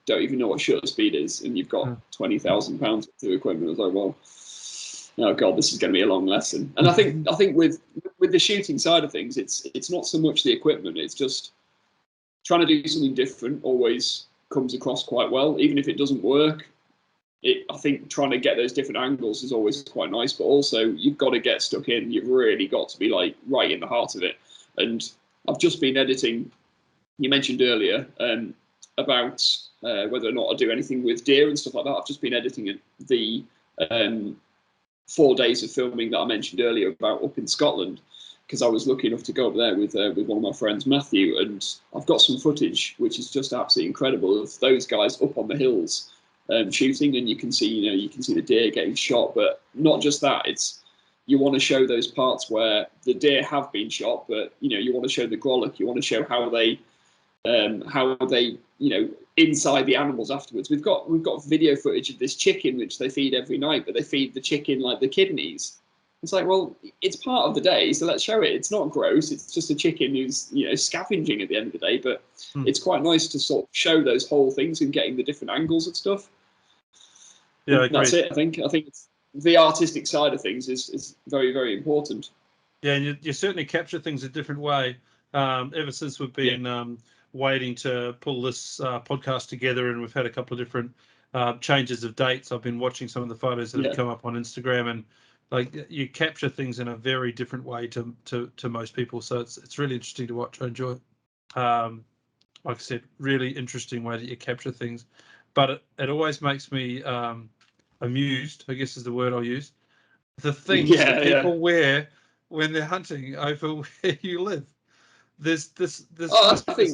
don't even know what shutter speed is, and you've got £20,000 worth of equipment. I was like, well, oh god, this is going to be a long lesson. And I think with the shooting side of things, it's not so much the equipment, it's just trying to do something different always comes across quite well, even if it doesn't work. I think trying to get those different angles is always quite nice, but also you've got to get stuck in. You've really got to be like right in the heart of it. And I've just been editing, you mentioned earlier, about whether or not I do anything with deer and stuff like that. I've just been editing the 4 days of filming that I mentioned earlier about up in Scotland, because I was lucky enough to go up there with one of my friends, Matthew, and I've got some footage which is just absolutely incredible of those guys up on the hills shooting, and you can see the deer getting shot. But not just that, it's you want to show those parts where the deer have been shot, but you want to show the grollock, you want to show how they inside the animals afterwards. We've got video footage of this chicken which they feed every night, but they feed the chicken like the kidneys. It's like, well, it's part of the day, so let's show it. It's not gross. It's just a chicken who's scavenging at the end of the day. But it's quite nice to sort of show those whole things and getting the different angles and stuff.
Yeah,
that's it. I think it's, the artistic side of things is very, very important.
Yeah, and you certainly capture things a different way. Ever since we've been waiting to pull this podcast together, and we've had a couple of different changes of dates. I've been watching some of the photos that have come up on Instagram, and like you capture things in a very different way to most people. So it's really interesting to watch. I enjoy it. Like I said, really interesting way that you capture things, but it always makes me amused, I guess is the word I'll use. The things that people wear when they're hunting over where you live. There's this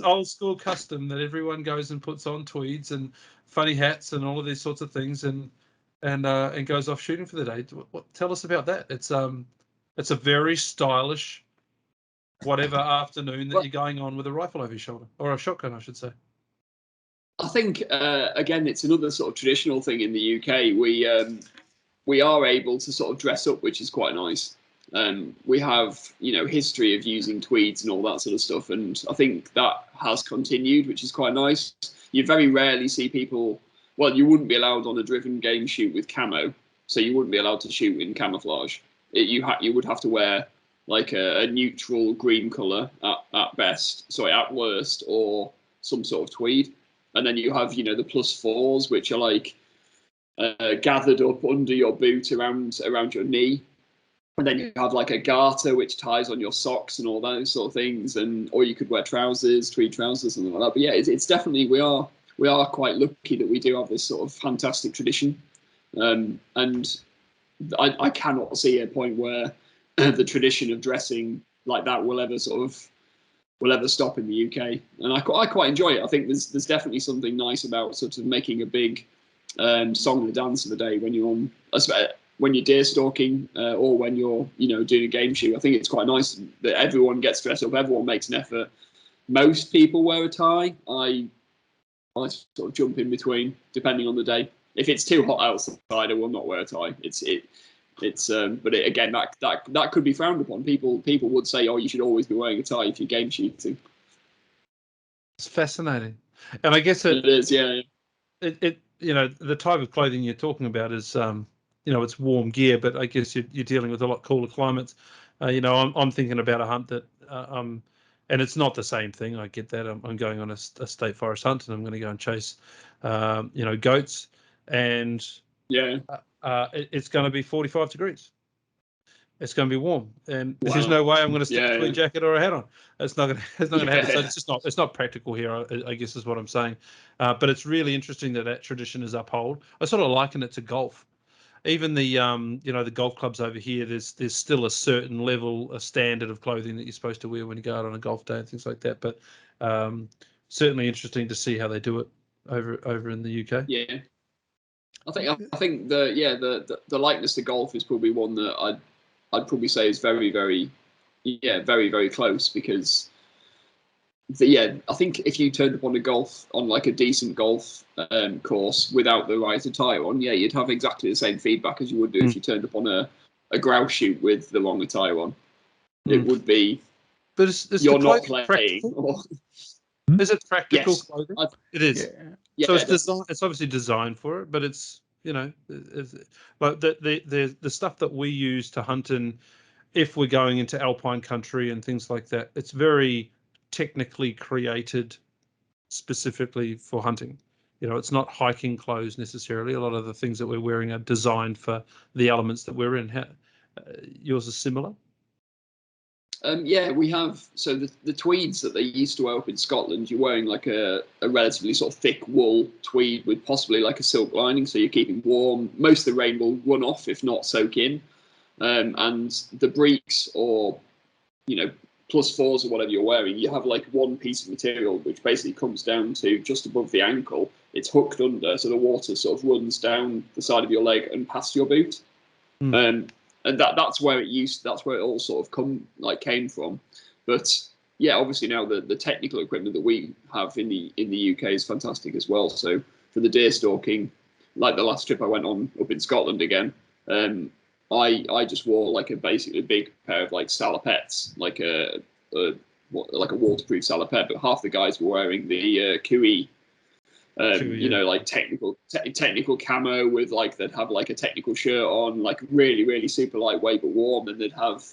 old school custom that everyone goes and puts on tweeds and funny hats and all of these sorts of things and goes off shooting for the day. Tell us about that. It's a very stylish whatever afternoon that you're going on with a rifle over your shoulder, or a shotgun, I should say.
I think again, it's another sort of traditional thing in the UK. We are able to sort of dress up, which is quite nice. We have, history of using tweeds and all that sort of stuff, and I think that has continued, which is quite nice. You very rarely see people. Well, you wouldn't be allowed on a driven game shoot with camo, so you wouldn't be allowed to shoot in camouflage. You would have to wear like a neutral green colour at worst, or some sort of tweed. And then you have, the +4s, which are like gathered up under your boot around your knee. And then you have like a garter, which ties on your socks and all those sort of things. Or you could wear trousers, tweed trousers, something like that. But yeah, it's definitely, we are quite lucky that we do have this sort of fantastic tradition. And I cannot see a point where the tradition of dressing like that will ever stop in the UK, and I quite enjoy it. I think there's definitely something nice about sort of making a big song and a dance of the day when you're deer stalking, or when you're doing a game shoot. I think it's quite nice that everyone gets dressed up, everyone makes an effort. Most people wear a tie. I sort of jump in between depending on the day. If it's too hot outside, I will not wear a tie. Again, that could be frowned upon. People would say, "Oh, you should always be wearing a tie if you're game shooting."
It's fascinating, and I guess
it is. Yeah.
The type of clothing you're talking about is, it's warm gear, but I guess you're dealing with a lot cooler climates. I'm thinking about a hunt that, and it's not the same thing. I get that. I'm going on a state forest hunt, and I'm going to go and chase, goats, and
yeah.
It's going to be 45 degrees. It's going to be warm, and there's no way I'm going to stick a tweed jacket or a hat on. It's not going to happen. So it's not practical here, I guess is what I'm saying. But it's really interesting that tradition is upheld. I sort of liken it to golf. Even the the golf clubs over here, there's still a certain level, a standard of clothing that you're supposed to wear when you go out on a golf day and things like that. But certainly interesting to see how they do it over in the UK.
Yeah. I think the likeness to golf is probably one that I'd probably say is very, very, very, very close, because I think if you turned up on like a decent golf course without the right attire on, you'd have exactly the same feedback as you would do if you turned up on a grouse shoot with the wrong attire on. It would be,
but it's
you're not playing.
Is it practical
Yes.
clothing? It is.
Yeah.
So it's obviously designed for it, but it's like the stuff that we use to hunt in, if we're going into alpine country and things like that, it's very technically created specifically for hunting. It's not hiking clothes necessarily. A lot of the things that we're wearing are designed for the elements that we're in. Yours is similar?
We have. So the tweeds that they used to wear up in Scotland, you're wearing like a relatively sort of thick wool tweed with possibly like a silk lining, so you're keeping warm. Most of the rain will run off, if not soak in. And the breeks, or +4s or whatever you're wearing, you have like one piece of material which basically comes down to just above the ankle. It's hooked under, so the water sort of runs down the side of your leg and past your boot. And that's where it all sort of came from. But obviously now the technical equipment that we have in the UK is fantastic as well. So for the deer stalking, like the last trip I went on up in Scotland again, I just wore like basically a big pair of like salopettes, like a waterproof salopette, but half the guys were wearing the Kui. Like technical camo with they'd have like a technical shirt on, like really, really super lightweight but warm, and they'd have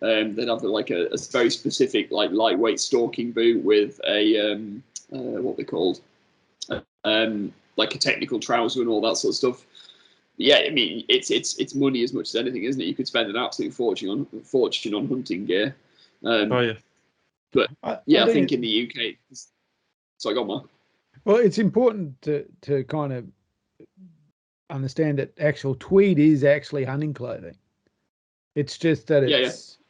like a very specific like lightweight stalking boot with a what they called like a technical trouser and all that sort of stuff. I mean it's money as much as anything, isn't it? You could spend an absolute fortune on hunting gear. But I think in the UK, so I got Mark.
Well, it's important to kind of understand that actual tweed is actually hunting clothing. It's just that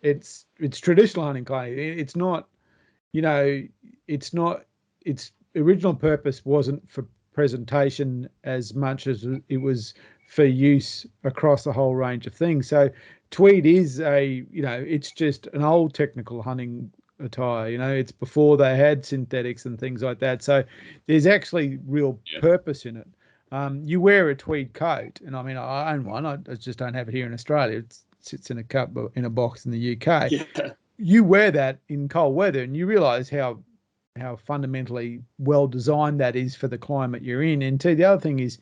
it's traditional hunting clothing. It's not, its original purpose wasn't for presentation as much as it was for use across the whole range of things. So tweed is it's just an old technical hunting attire. It's before they had synthetics and things like that. So there's actually real purpose in it. You wear a tweed coat, and I mean, I own one. I just don't have it here in Australia. It sits in a box in the UK.
Yeah.
You wear that in cold weather, and you realise how fundamentally well designed that is for the climate you're in. And the other thing is,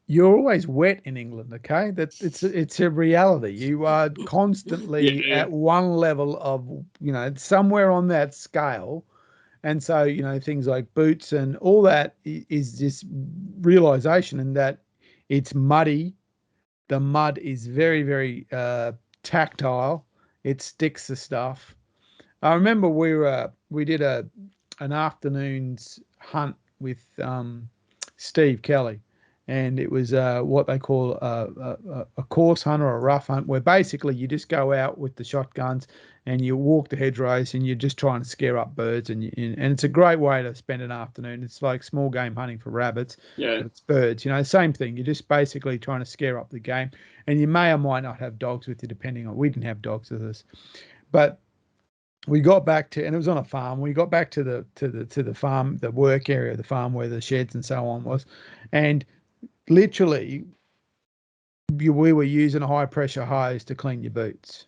you're always wet in England. Okay, it's a reality. You are constantly at one level of somewhere on that scale. And so, things like boots and all that is this realization, and that it's muddy. The mud is very, very tactile. It sticks to stuff. I remember we did an afternoon's hunt with Steve Kelly, and it was what they call a course hunt or a rough hunt, where basically you just go out with the shotguns and you walk the hedgerows and you're just trying to scare up birds, and it's a great way to spend an afternoon. It's like small game hunting for rabbits, but it's birds. Same thing. You're just basically trying to scare up the game, and you may or might not have dogs with you, depending on. We didn't have dogs with us, but we got back to, and it was on a farm. We got back to the farm, the work area of the farm where the sheds and so on was, and literally we were using a high pressure hose to clean your boots.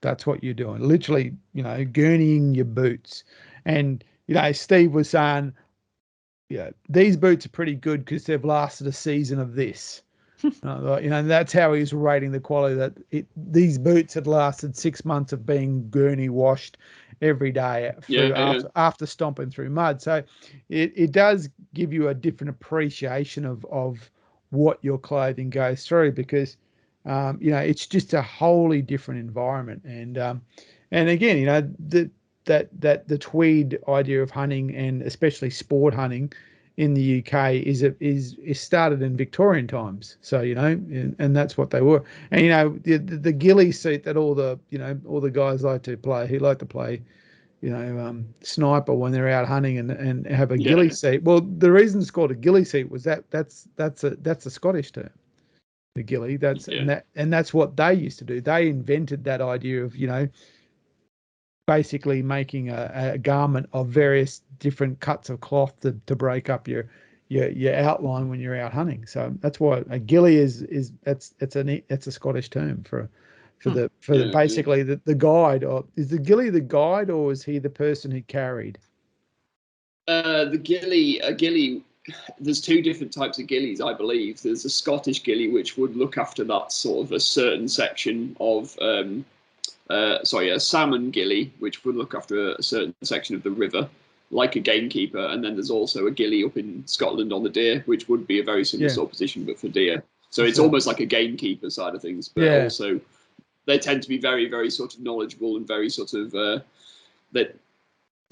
That's what you're doing. Literally, gurneying your boots. And, Steve was saying, these boots are pretty good because they've lasted a season of this. And that's how he was rating the quality, that these boots had lasted 6 months of being gurney washed every day after stomping through mud. So it does give you a different appreciation of what your clothing goes through, because it's just a wholly different environment. And again, the tweed idea of hunting, and especially sport hunting in the UK, is started in Victorian times. So and that's what they were. And the ghillie suit that all the guys like to play, who like to play sniper when they're out hunting and have a ghillie seat. Well, the reason it's called a ghillie seat was that's a Scottish term, the ghillie. And that's what they used to do. They invented that idea of basically making a garment of various different cuts of cloth to break up your outline when you're out hunting. So that's why a ghillie is a Scottish term for basically the guide. Or is the ghillie the guide, or is he the person who carried?
The ghillie. There's two different types of ghillies, I believe. There's a Scottish ghillie, which would look after that sort of a certain section of a salmon ghillie, which would look after a certain section of the river, like a gamekeeper. And then there's also a ghillie up in Scotland on the deer, which would be a very similar sort of position, but for deer. So it's almost like a gamekeeper side of things, but also they tend to be very, very sort of knowledgeable and very sort of that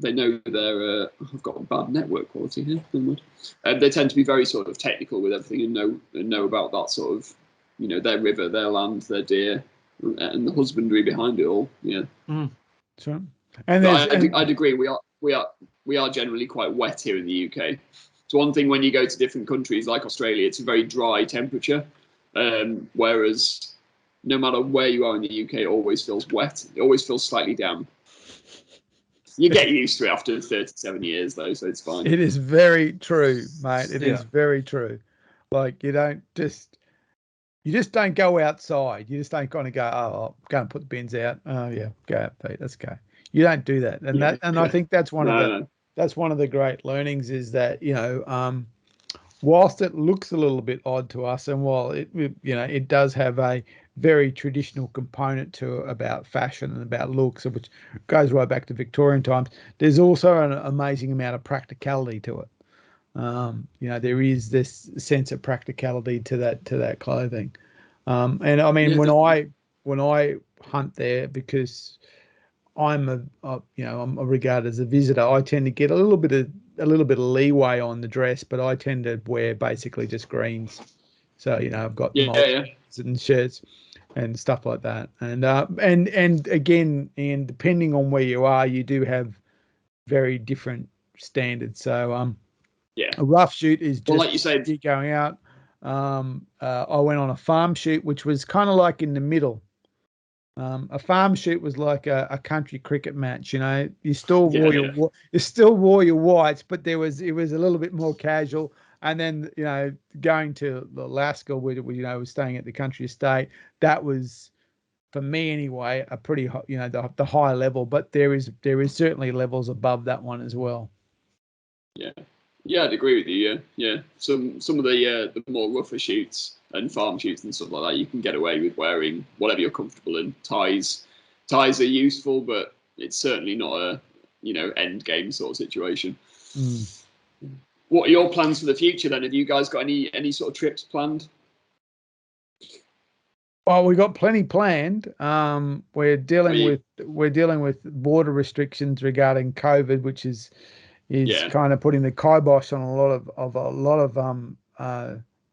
they know their. I've got a bad network quality here. They tend to be very sort of technical with everything and know about that sort of their river, their land, their deer, and the husbandry behind it all.
Sure.
And I'd agree. We are generally quite wet here in the UK. It's one thing when you go to different countries like Australia, it's a very dry temperature, whereas no matter where you are in the UK, it always feels wet. It always feels slightly damp. You get used to it after 37 years, though, so it's fine.
It is very true, mate. It is very true. Like you just don't go outside. You just don't kind of go, I'm going to put the bins out. Oh yeah, go out, Pete. Let's go. You don't do that, and I think that's one of the great learnings, is that whilst it looks a little bit odd to us, and while it does have a very traditional component to it about fashion and about looks, which goes right back to Victorian times, there's also an amazing amount of practicality to it. There is this sense of practicality to that clothing, and I mean when I hunt there, because I'm regarded as a visitor, I tend to get a little bit of leeway on the dress, but I tend to wear basically just greens. So I've got and shirts and stuff like that, and again, and depending on where you are, you do have very different standards. So a rough shoot is just
like you said,
going out. I went on a farm shoot, which was kind of like in the middle. A farm shoot was like a country cricket match. You still wore you still wore your whites, but it was a little bit more casual. And then going to Alaska, we was staying at the country estate. That was, for me anyway, a pretty the high level. But there is certainly levels above that one as well.
Yeah, I'd agree with you. Yeah. Some of the more rougher shoots and farm shoots and stuff like that, you can get away with wearing whatever you're comfortable in. Ties are useful, but it's certainly not a end game sort of situation. What are your plans for the future then? Have you guys got any sort of trips planned?
Well, we got plenty planned. We're dealing with border restrictions regarding COVID, which is kind of putting the kibosh on a lot of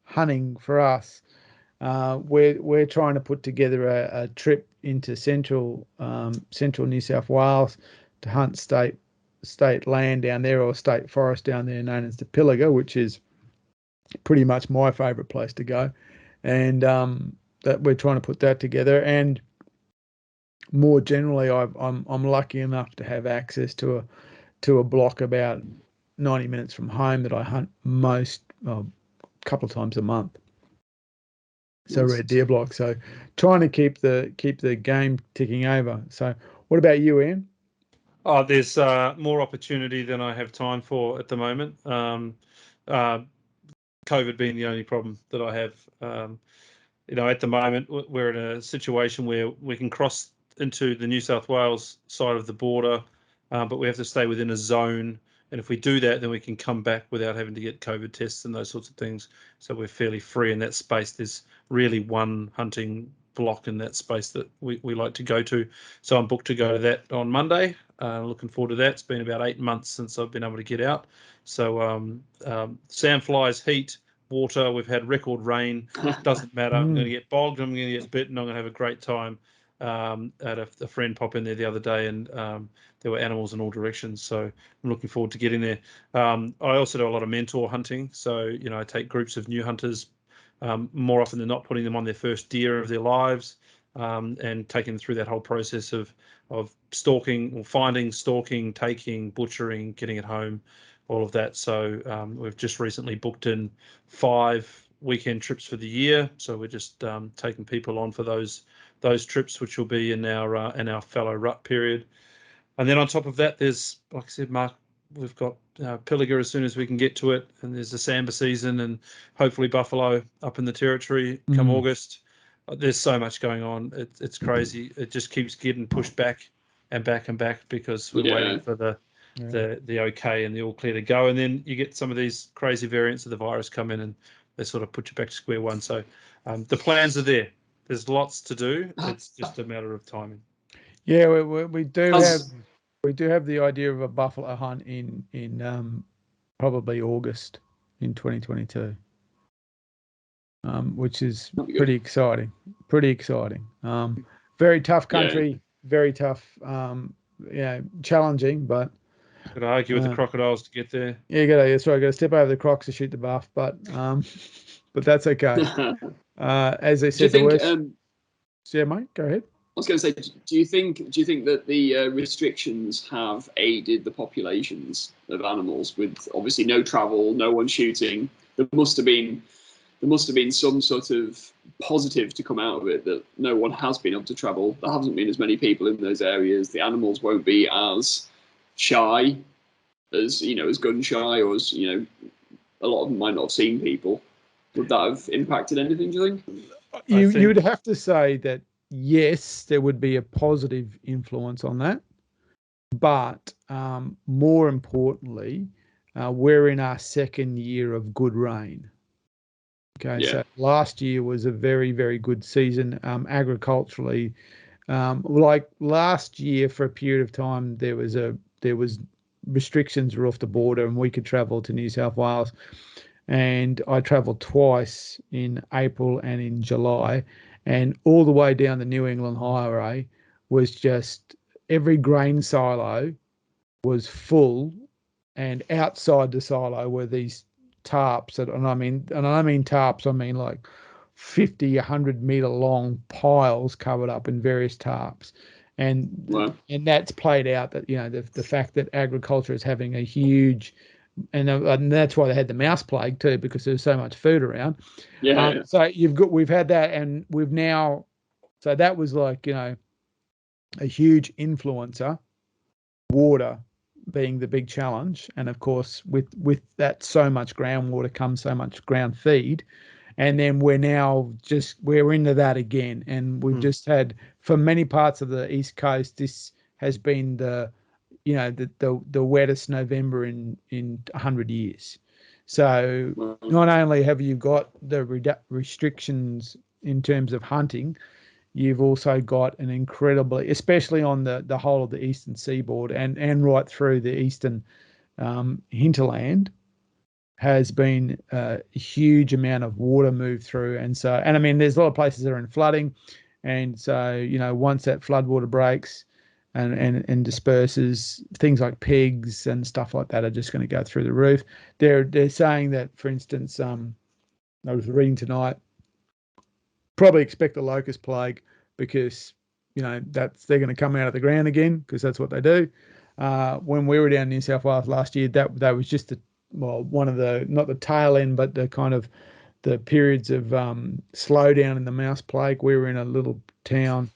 hunting for us. We're trying to put together a trip into central New South Wales to hunt state land down there, or state forest down there, known as the Pilliga, which is pretty much my favourite place to go, and that we're trying to put that together. And more generally, I'm lucky enough to have access to a block about 90 minutes from home that I hunt a couple of times a month. So red deer block. So trying to keep the game ticking over. So what about you, Ian?
Oh, there's more opportunity than I have time for at the moment. COVID being the only problem that I have. At the moment, we're in a situation where we can cross into the New South Wales side of the border, but we have to stay within a zone. And if we do that, then we can come back without having to get COVID tests and those sorts of things. So we're fairly free in that space. There's really one hunting block in that space that we like to go to. So I'm booked to go to that on Monday. Looking forward to that. It's been about 8 months since I've been able to get out. So sandflies, heat, water, we've had record rain. Doesn't matter. I'm going to get bogged, I'm going to get bitten, I'm going to have a great time. Had a friend pop in there the other day, and there were animals in all directions. So I'm looking forward to getting there. I also do a lot of mentor hunting. So, I take groups of new hunters, more often than not putting them on their first deer of their lives, and taking them through that whole process of stalking, or finding, stalking, taking, butchering, getting it home, all of that. So we've just recently booked in 5 weekend trips for the year. So we're just taking people on for those trips, which will be in our fallow rut period. And then on top of that, there's, like I said, Mark, we've got Pilliga as soon as we can get to it, and there's the Samba season, and hopefully buffalo up in the territory come August. There's so much going on. It's crazy. It just keeps getting pushed back and back and back because we're waiting for the okay and the all clear to go. And then you get some of these crazy variants of the virus come in, and they sort of put you back to square one. So the plans are there. There's lots to do. It's just a matter of timing.
Yeah, we do have the idea of a buffalo hunt in probably August in 2022, which is pretty exciting. Very tough country, very tough. Challenging, but
got to argue with the crocodiles to get there.
Yeah, that's right. Got to step over the crocs to shoot the buff, but that's okay. As I said, yeah, mate, go ahead.
I was going to say, do you think that the restrictions have aided the populations of animals with obviously no travel, no one shooting? There must have been some sort of positive to come out of it, that no one has been able to travel. There hasn't been as many people in those areas. The animals won't be as shy as gun shy, or as a lot of them might not have seen people. Would that have impacted anything, do you think?
You would have to say that yes, there would be a positive influence on that, but more importantly, we're in our second year of good rain. Okay, so last year was a very, very good season agriculturally. Like last year, for a period of time, there was restrictions were off the border, and we could travel to New South Wales. And I travelled twice in April and in July, and all the way down the New England Highway was just every grain silo was full, and outside the silo were these tarps, and I mean tarps, I mean like 50, 100 meter long piles covered up in various tarps. And
Wow.
and that's played out that, you know, the fact that agriculture is having a huge, and that's why they had the mouse plague too, because there's so much food around.
Yeah.
So we've had that, and we've now, so that was like, you know, a huge influencer, water being the big challenge. And of course, with that so much groundwater comes so much ground feed. And then we're into that again. And we've just had, for many parts of the East Coast, this has been the wettest November in 100 years. So not only have you got the restrictions in terms of hunting, you've also got an incredibly, especially on the whole of the eastern seaboard and right through the eastern hinterland, has been a huge amount of water moved through. And I mean, there's a lot of places that are in flooding. And so, you know, once that floodwater breaks and disperses, things like pigs and stuff like that are just going to go through the roof. They're saying that, for instance, I was reading tonight, probably expect the locust plague, because, you know, they're going to come out of the ground again, because that's what they do. When we were down in New South Wales last year, that was just one of the, not the tail end, but the kind of the periods of slowdown in the mouse plague. We were in a little town,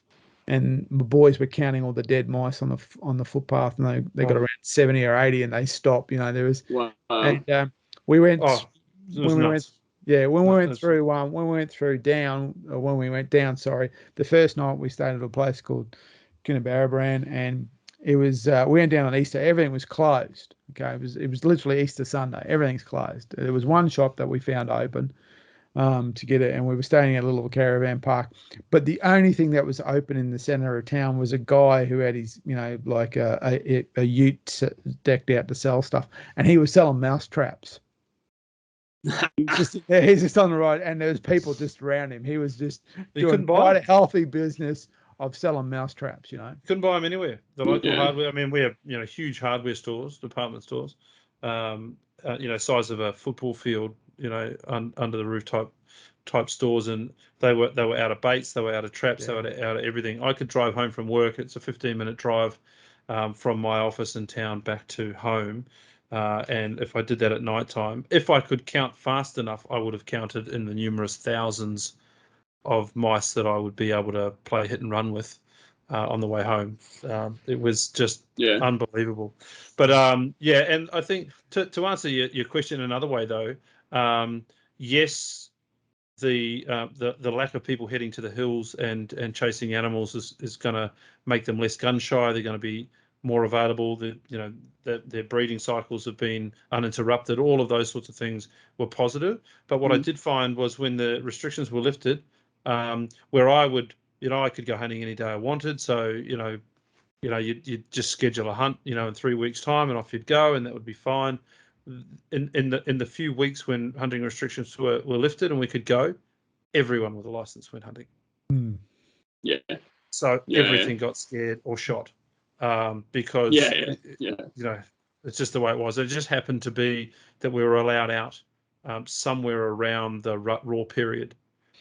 and the boys were counting all the dead mice on the footpath, and they got around 70 or 80, and they stopped. You know, there was, and we went when we went. Yeah, when we went down, sorry, the first night we stayed at a place called Coonabarabran, and it was we went down on Easter. Everything was closed. Okay, it was literally Easter Sunday. Everything's closed. There was one shop that we found open to get it, and we were staying at a little caravan park. But the only thing that was open in the center of town was a guy who had his, you know, like a ute decked out to sell stuff, and he was selling mouse traps. He's just on the road, and there's people just around him. He was just doing quite a healthy business of selling mouse traps. You know,
you couldn't buy them anywhere. The local hardware. I mean, we have, you know, huge hardware stores, department stores, you know, size of a football field. You know, under the roof type stores, and they were out of baits, they were out of traps, they were out of everything. I could drive home from work. It's a 15-minute drive from my office in town back to home. And if I did that at night time, if I could count fast enough, I would have counted in the numerous thousands of mice that I would be able to play hit and run with on the way home. It was just unbelievable. But yeah, and I think to answer your question another way though, yes, the lack of people heading to the hills and chasing animals is going to make them less gun shy. They're going to be more available. Their breeding cycles have been uninterrupted. All of those sorts of things were positive. But what I did find was when the restrictions were lifted, where I would, you know, I could go hunting any day I wanted. So you'd just schedule a hunt, you know, in 3 weeks' time, and off you'd go, and that would be fine. In the few weeks when hunting restrictions were lifted and we could go, everyone with a license went hunting.
Yeah.
So everything got scared or shot because you know, it's just the way it was. It just happened to be that we were allowed out somewhere around the raw period.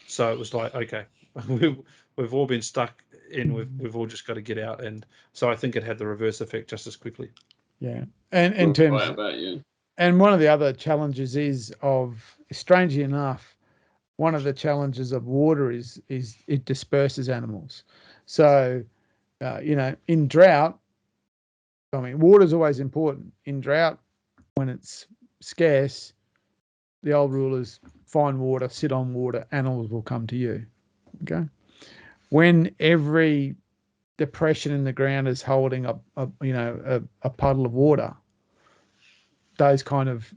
So it was like, okay, we've all been stuck in. We've all just got to get out, and so I think it had the reverse effect just as quickly.
Yeah, and in terms of that, and one of the other challenges is strangely enough, one of the challenges of water is it disperses animals. So, you know, in drought, I mean, water is always important. In drought, when it's scarce, the old rule is find water, sit on water, animals will come to you. Okay. When every depression in the ground is holding a puddle of water, those kind of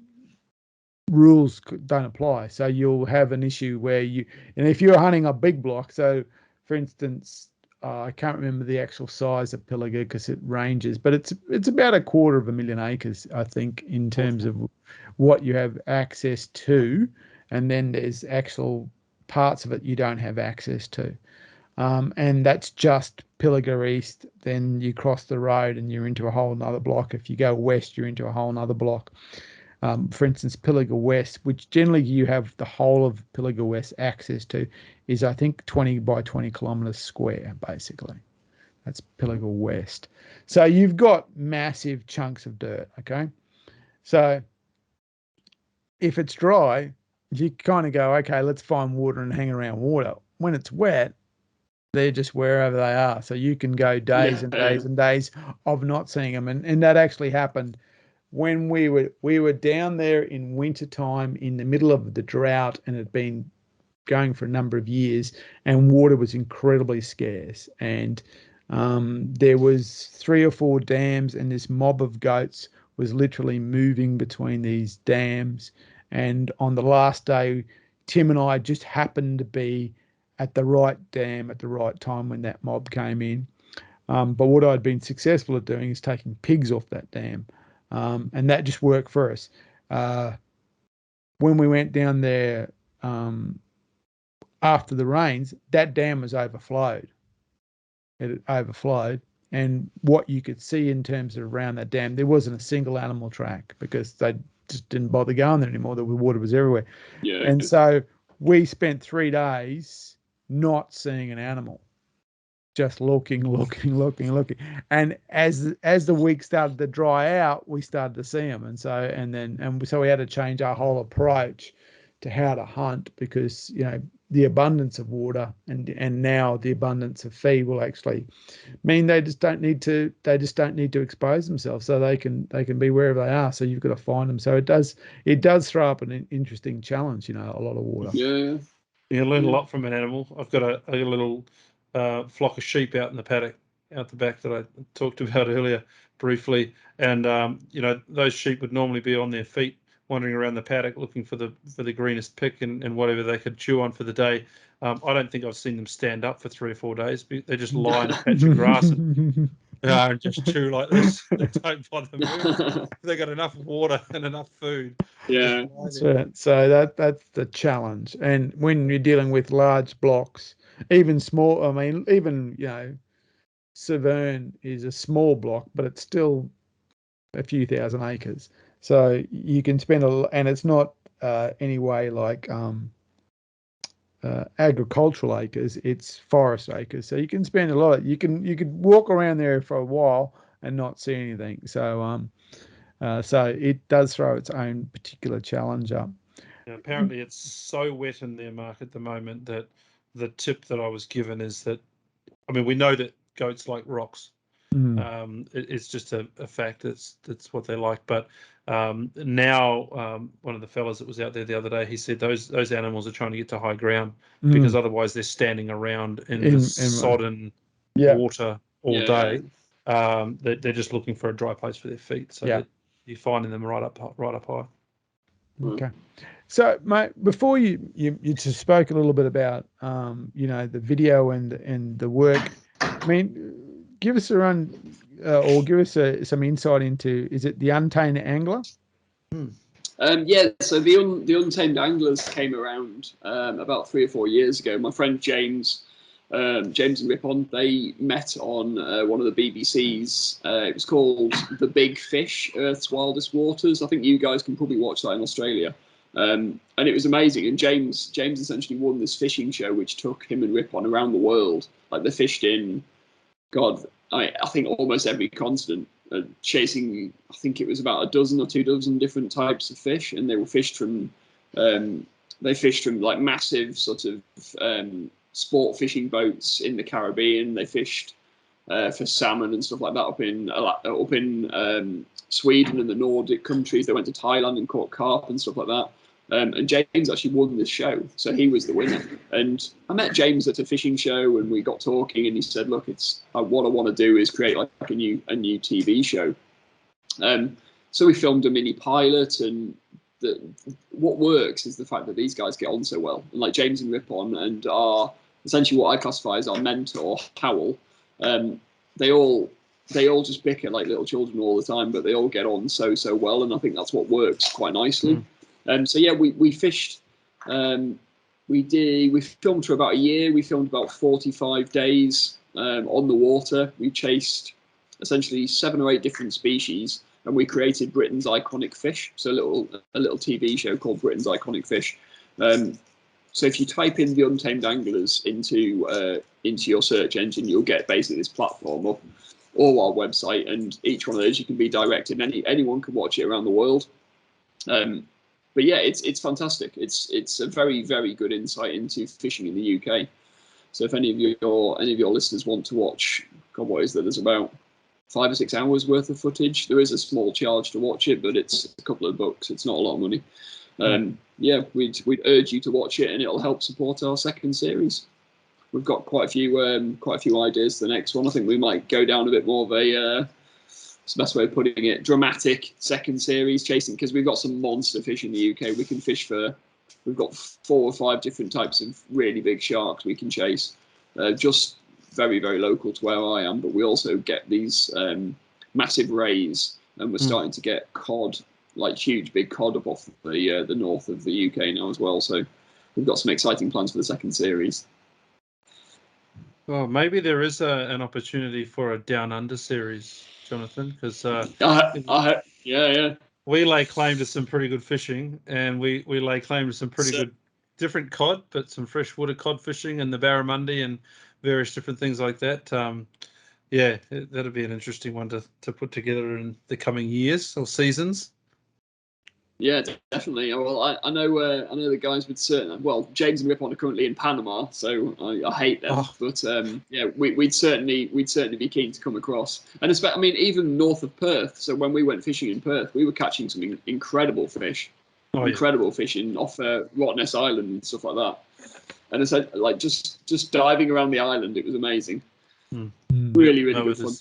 rules don't apply. So you'll have an issue where and if you're hunting a big block, so for instance, I can't remember the actual size of Pilliga because it ranges, but it's about 250,000 acres, I think, in terms of what you have access to, and then there's actual parts of it you don't have access to. And that's just Pilliga East. Then you cross the road and you're into a whole nother block. If you go west, you're into a whole nother block. For instance, Pilliga West, which generally you have the whole of Pilliga West access to, is I think 20 by 20 kilometres square, basically. That's Pilliga West. So you've got massive chunks of dirt, okay? So if it's dry, you kind of go, okay, let's find water and hang around water. When it's wet, they're just wherever they are. So you can go days and days and days of not seeing them. And that actually happened when we were down there in wintertime in the middle of the drought, and it had been going for a number of years, and water was incredibly scarce. And there was 3 or 4 dams, and this mob of goats was literally moving between these dams. And on the last day, Tim and I just happened to be at the right dam at the right time when that mob came in. But what I'd been successful at doing is taking pigs off that dam. And that just worked for us. When we went down there after the rains, that dam was overflowed. It overflowed. And what you could see in terms of around that dam, there wasn't a single animal track because they just didn't bother going there anymore. The water was everywhere.
Yeah.
And so we spent 3 days not seeing an animal, just looking. And as the week started to dry out, we started to see them. And so we had to change our whole approach to how to hunt, because the abundance of water and now the abundance of feed will actually mean they just don't need to expose themselves, so they can be wherever they are. So you've got to find them. So it does throw up an interesting challenge, a lot of water.
Yeah.
You learn a lot from an animal. I've got a little flock of sheep out in the paddock out the back that I talked about earlier briefly, and those sheep would normally be on their feet wandering around the paddock looking for the greenest pick and whatever they could chew on for the day. I don't think I've seen them stand up for 3 or 4 days. They just lie in a patch of grass and just chew like this. They don't bother moving. They got enough water and enough food.
Yeah,
that's right. So that's the challenge. And when you're dealing with large blocks, even small, even Severn is a small block, but it's still a few thousand acres. So you can spend and it's not anyway like agricultural acres, it's forest acres. So you can spend a lot. You could walk around there for a while and not see anything. So so it does throw its own particular challenge up.
Yeah, apparently it's so wet in their market at the moment that the tip that I was given is that, we know that goats like rocks. It's just a fact. It's what they like. But now one of the fellas that was out there the other day, he said those animals are trying to get to high ground because otherwise they're standing around in the sodden water all day. They're just looking for a dry place for their feet. So you're finding them right up high.
Okay. So, mate, before you just spoke a little bit about the video and the work. Give us a run, or give us some insight into, is it the Untamed Angler?
So the Untamed Anglers came around about 3 or 4 years ago. My friend James and Rippon, they met on one of the BBC's. It was called The Big Fish, Earth's Wildest Waters. I think you guys can probably watch that in Australia. And it was amazing. And James essentially won this fishing show, which took him and Rippon around the world. Like, they fished in, I think almost every continent, chasing, I think it was about a dozen or 2 dozen different types of fish, and they were fished from like massive sort of sport fishing boats in the Caribbean. They fished for salmon and stuff like that up in Sweden and the Nordic countries. They went to Thailand and caught carp and stuff like that. And James actually won this show, so he was the winner. And I met James at a fishing show, and we got talking, and he said, "Look, it's what I want to do is create like a new TV show." So we filmed a mini pilot, and what works is the fact that these guys get on so well. And like James and Rippon and are essentially what I classify as our mentor, Howell. They all just bicker like little children all the time, but they all get on so well, and I think that's what works quite nicely. So yeah, we fished. We filmed for about a year. We filmed about 45 days on the water. We chased essentially 7 or 8 different species and we created Britain's Iconic Fish, so a little TV show called Britain's Iconic Fish. So if you type in the Untamed Anglers into your search engine, you'll get basically this platform up, or our website, and each one of those you can be directed. Anyone can watch it around the world. But yeah, it's fantastic. It's a very, very good insight into fishing in the UK. So if any of your listeners want to watch, God, what is there? There's about 5 or 6 hours worth of footage. There is a small charge to watch it, but it's a couple of bucks. It's not a lot of money. Yeah, we'd urge you to watch it, and it'll help support our second series. We've got quite a few ideas for the next one. I think we might go down a bit more of a it's the best way of putting it, dramatic second series, chasing, because we've got some monster fish in the UK. We can fish for, we've got 4 or 5 different types of really big sharks we can chase, just very, very local to where I am. But we also get these massive rays, and we're starting to get cod, like huge big cod up off the north of the UK now as well. So we've got some exciting plans for the second series.
Well, maybe there is an opportunity for a Down Under series, Jonathan, because
yeah,
we lay claim to some pretty good fishing, and we lay claim to some pretty good different cod, but some freshwater cod fishing and the barramundi and various different things like that. Yeah, that'll be an interesting one to put together in the coming years or seasons. Yeah,
definitely. Well, I know the guys with certain. Well, James and Ripon are currently in Panama, so I hate them. Oh. But yeah, we'd certainly be keen to come across. And I mean, even north of Perth. So when we went fishing in Perth, we were catching some incredible fish, incredible fishing off Rottnest Island and stuff like that. And I said, like, just diving around the island, it was amazing. Really, really good fun.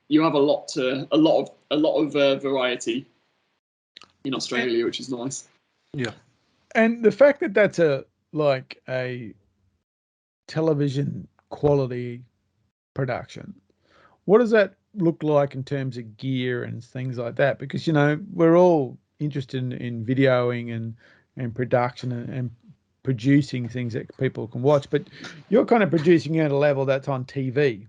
You have a lot of variety in Australia, which is nice.
Yeah, and the fact that that's a television quality production, what does that look like in terms of gear and things like that? Because we're all interested in videoing and production and producing things that people can watch, but you're kind of producing at a level that's on TV.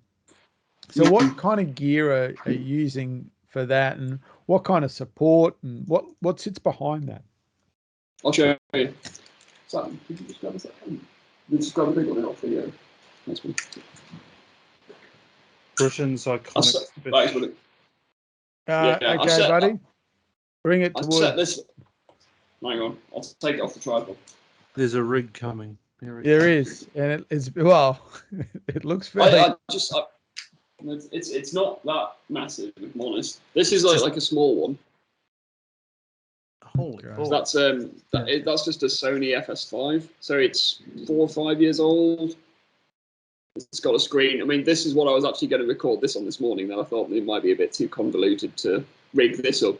So what kind of gear are you using for that, and what kind of support, and what sits behind that?
I'll show you. Sam, could you just grab a second? You just grab a big one off video. That's one.
Britain's iconic.
Okay, buddy. Bring it towards.
Set this. Hang on, I'll take it off the tripod.
There's a rig coming.
There is, and it's it looks fairly.
It's not that massive, if I'm honest. This is like a small one.
Holy God.
That's just a Sony FS5, so it's 4 or 5 years old. It's got a screen. I mean, this is what I was actually going to record this on this morning. Then I thought it might be a bit too convoluted to rig this up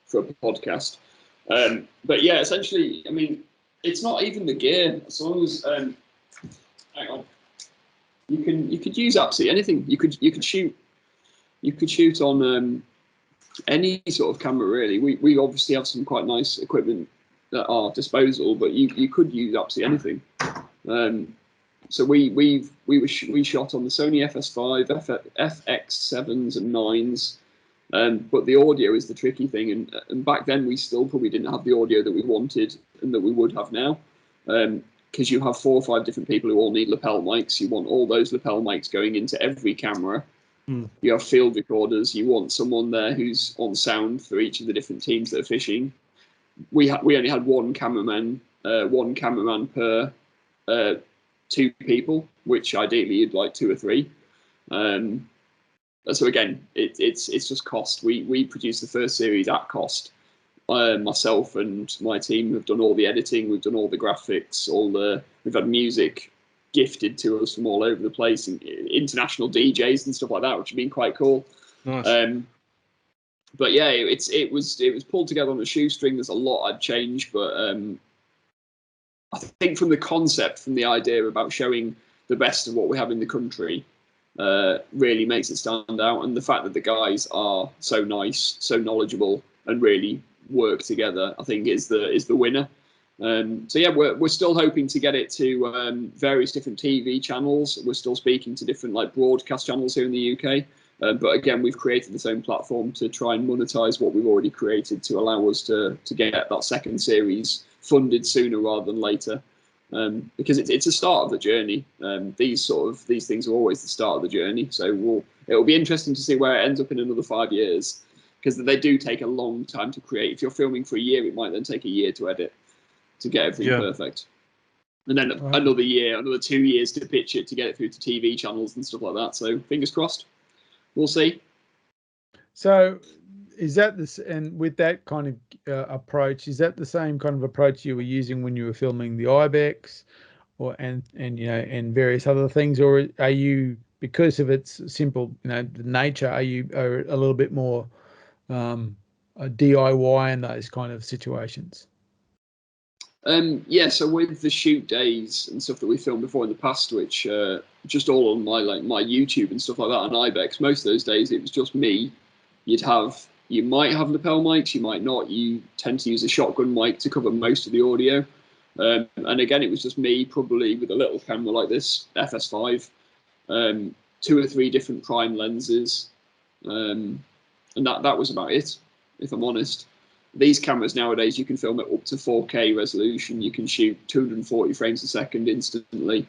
for a podcast. But yeah, essentially, I mean, it's not even the gear. As long as hang on. You could use absolutely anything. You could shoot on any sort of camera really. We obviously have some quite nice equipment at our disposal, but you could use absolutely anything. So we shot on the Sony FS5, FX7s and 9s, but the audio is the tricky thing. And back then we still probably didn't have the audio that we wanted and that we would have now. Because you have 4 or 5 different people who all need lapel mics. You want all those lapel mics going into every camera. You have field recorders. You want someone there who's on sound for each of the different teams that are fishing. We only had one cameraman per 2 people, which ideally you'd like 2 or 3. So again, it's just cost. We produced the first series at cost. Myself and my team have done all the editing, we've done all the graphics, we've had music gifted to us from all over the place, and international DJs and stuff like that, which have been quite cool.
Nice.
But yeah, it was pulled together on a shoestring. There's a lot I'd change, but I think from the concept, from the idea about showing the best of what we have in the country, really makes it stand out. And the fact that the guys are so nice, so knowledgeable, and really work together, I think is the winner. So yeah, we're still hoping to get it to various different TV channels. We're still speaking to different broadcast channels here in the UK. But again, we've created the same platform to try and monetize what we've already created to allow us to get that second series funded sooner rather than later. Because it's a start of the journey. These things are always the start of the journey. So it'll be interesting to see where it ends up in another 5 years, because they do take a long time to create. If you're filming for a year, it might then take a year to edit to get everything perfect. And then another year, another 2 years to pitch it, to get it through to TV channels and stuff like that. So fingers crossed. We'll see.
So is that this, and with that kind of approach, is that the same kind of approach you were using when you were filming the ibex, or and various other things, or are you, because of its simple the nature, are you a little bit more a DIY in those kind of situations?
Yeah, so with the shoot days and stuff that we filmed before in the past, which just all on my YouTube and stuff like that on ibex, most of those days it was just me. You might have lapel mics, you might not. You tend to use a shotgun mic to cover most of the audio. And again, it was just me, probably with a little camera like this, FS5, 2 or 3 different prime lenses. And that was about it, if I'm honest. These cameras nowadays, you can film it up to 4K resolution. You can shoot 240 frames a second instantly.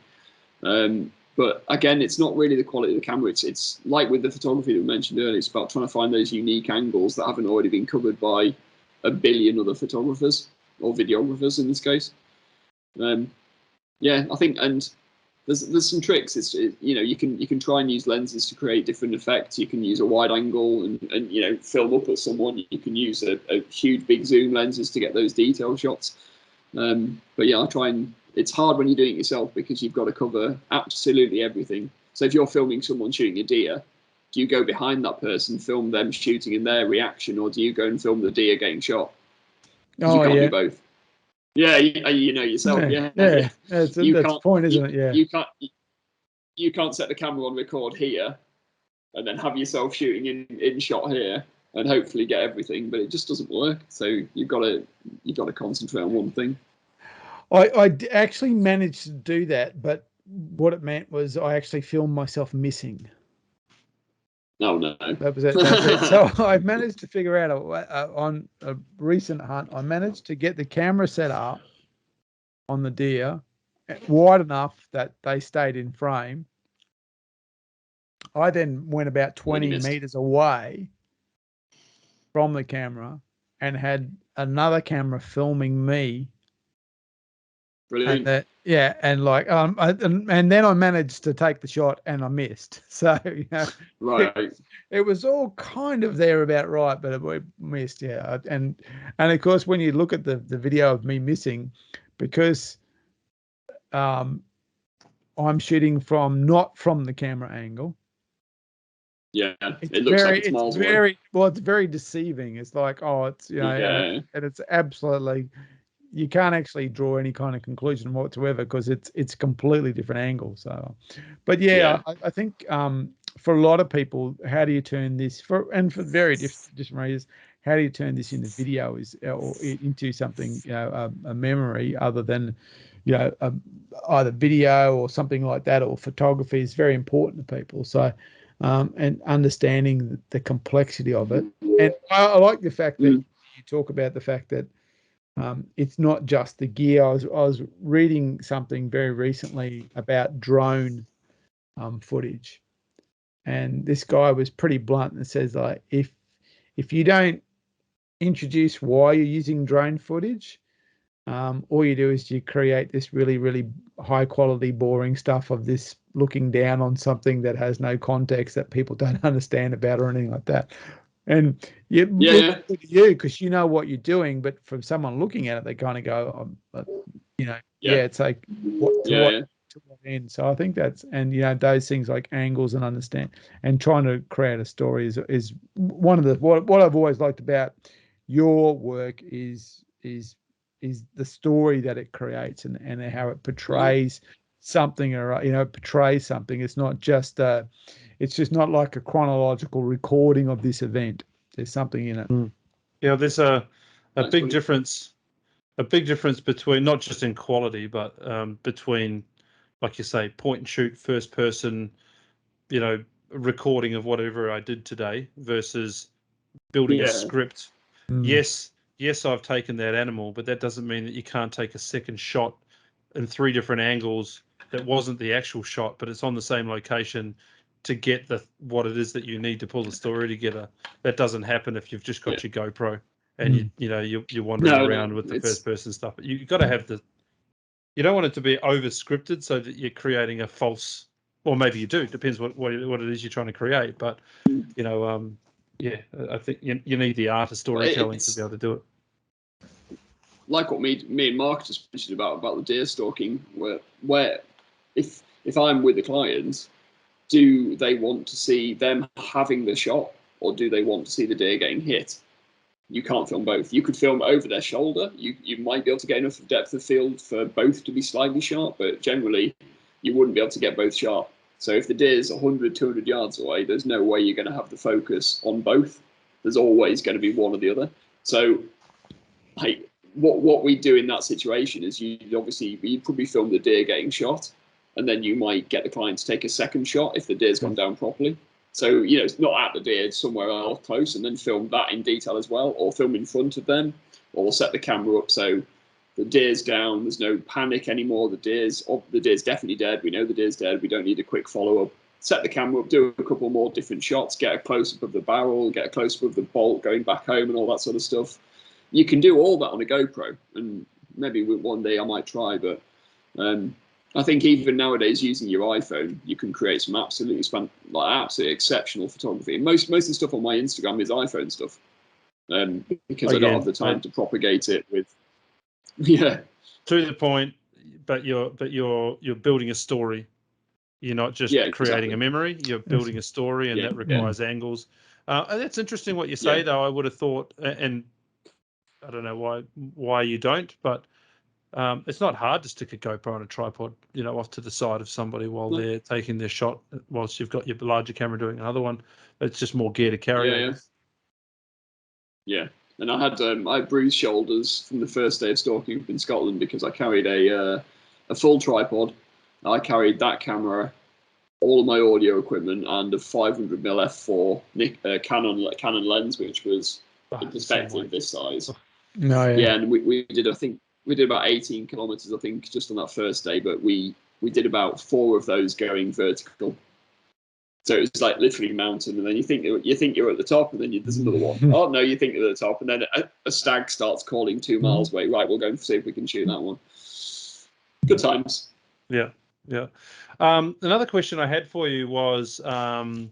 But again, it's not really the quality of the camera. It's like with the photography that we mentioned earlier. It's about trying to find those unique angles that haven't already been covered by a billion other photographers, or videographers in this case. Yeah, I think, and there's some tricks. You can try and use lenses to create different effects. You can use a wide angle and film up at someone. You can use a huge big zoom lenses to get those detail shots. But yeah, I try and. It's hard when you're doing it yourself, because you've got to cover absolutely everything. So if you're filming someone shooting a deer, do you go behind that person, film them shooting and their reaction, or do you go and film the deer getting shot? You can't do both. Yeah, you know yourself. Yeah.
That's the point, isn't it? Yeah.
You can't set the camera on record here and then have yourself shooting in shot here and hopefully get everything, but it just doesn't work. So you've got to concentrate on one thing.
I actually managed to do that, but what it meant was I actually filmed myself missing.
Oh, no.
That was it. So I managed to figure out on a recent hunt, I managed to get the camera set up on the deer wide enough that they stayed in frame. I then went about 20 meters away from the camera and had another camera filming me.
Brilliant.
And and then I managed to take the shot and I missed. So
right.
It was all kind of there about right, but we missed. Yeah, and of course when you look at the video of me missing, because I'm shooting not from the camera angle.
Yeah, it looks like it's miles away.
It's very deceiving. It's like, and it's absolutely. You can't actually draw any kind of conclusion whatsoever, because it's completely different angle. So, but I think for a lot of people, how do you turn this for very different reasons? How do you turn this into video or into something, a memory other than, either video or something like that, or photography is very important to people. So, and understanding the complexity of it. And I like the fact that you talk about the fact that it's not just the gear. I was reading something very recently about drone footage, and this guy was pretty blunt and says, like, if you don't introduce why you're using drone footage, all you do is you create this really, really high quality, boring stuff of this looking down on something that has no context, that people don't understand about or anything like that. And you because you know what you're doing, but from someone looking at it, they kind of go, it's like to what end. So I think that's, and those things like angles and understand and trying to create a story is one of the what I've always liked about your work is the story that it creates and how it portrays something, or portrays something. It's not just it's just not like a chronological recording of this event. There's something in it.
Yeah, there's a big difference between, not just in quality, but between, like you say, point and shoot, first person, recording of whatever I did today versus building a script. Yes, I've taken that animal, but that doesn't mean that you can't take a second shot in 3 different angles that wasn't the actual shot, but it's on the same location to get what it is that you need to pull the story together. That doesn't happen if you've just got your GoPro and you're wandering around with the first person stuff. But you've got to have you don't want it to be over scripted so that you're creating a false, or maybe you do, depends what it is you're trying to create. But I think you need the art of storytelling to be able to do it.
Like what me and Mark just mentioned about the deer stalking, where if I'm with the client, do they want to see them having the shot, or do they want to see the deer getting hit? You can't film both. You could film over their shoulder. You might be able to get enough depth of field for both to be slightly sharp, but generally you wouldn't be able to get both sharp. So if the deer's 100, 200 yards away, there's no way you're going to have the focus on both. There's always going to be one or the other. So what we do in that situation is you'd probably film the deer getting shot, and then you might get the client to take a second shot if the deer's gone down properly. So, it's not at the deer, somewhere else close, and then film that in detail as well, or film in front of them, or set the camera up so the deer's down, there's no panic anymore, the deer's definitely dead, we know the deer's dead, we don't need a quick follow-up. Set the camera up, do a couple more different shots, get a close-up of the barrel, get a close-up of the bolt going back home and all that sort of stuff. You can do all that on a GoPro, and maybe one day I might try, but I think even nowadays using your iPhone, you can create some absolutely exceptional photography. Most of the stuff on my Instagram is iPhone stuff, because I don't have the time to propagate it with. Yeah. To
the point, but you're building a story. You're not just creating a memory. You're building a story, and that requires angles. And that's interesting what you say, though. I would have thought, and I don't know why you don't, but it's not hard to stick a GoPro on a tripod, off to the side of somebody while they're taking their shot, whilst you've got your larger camera doing another one. It's just more gear to carry.
Yeah. And I had bruised shoulders from the first day of stalking in Scotland because I carried a full tripod. I carried that camera, all of my audio equipment, and a 500mm f4 Canon lens, which was in perspective this size. And we did, I think, we did about 18 kilometers, I think, just on that first day, but we did about 4 of those going vertical. So it was like literally mountain, and then you think you're at the top, and then there's another one. Oh no, you think you're at the top, and then a stag starts calling 2 miles away. Right, we'll go and see if we can shoot that one. Good times.
Yeah. Another question I had for you was, so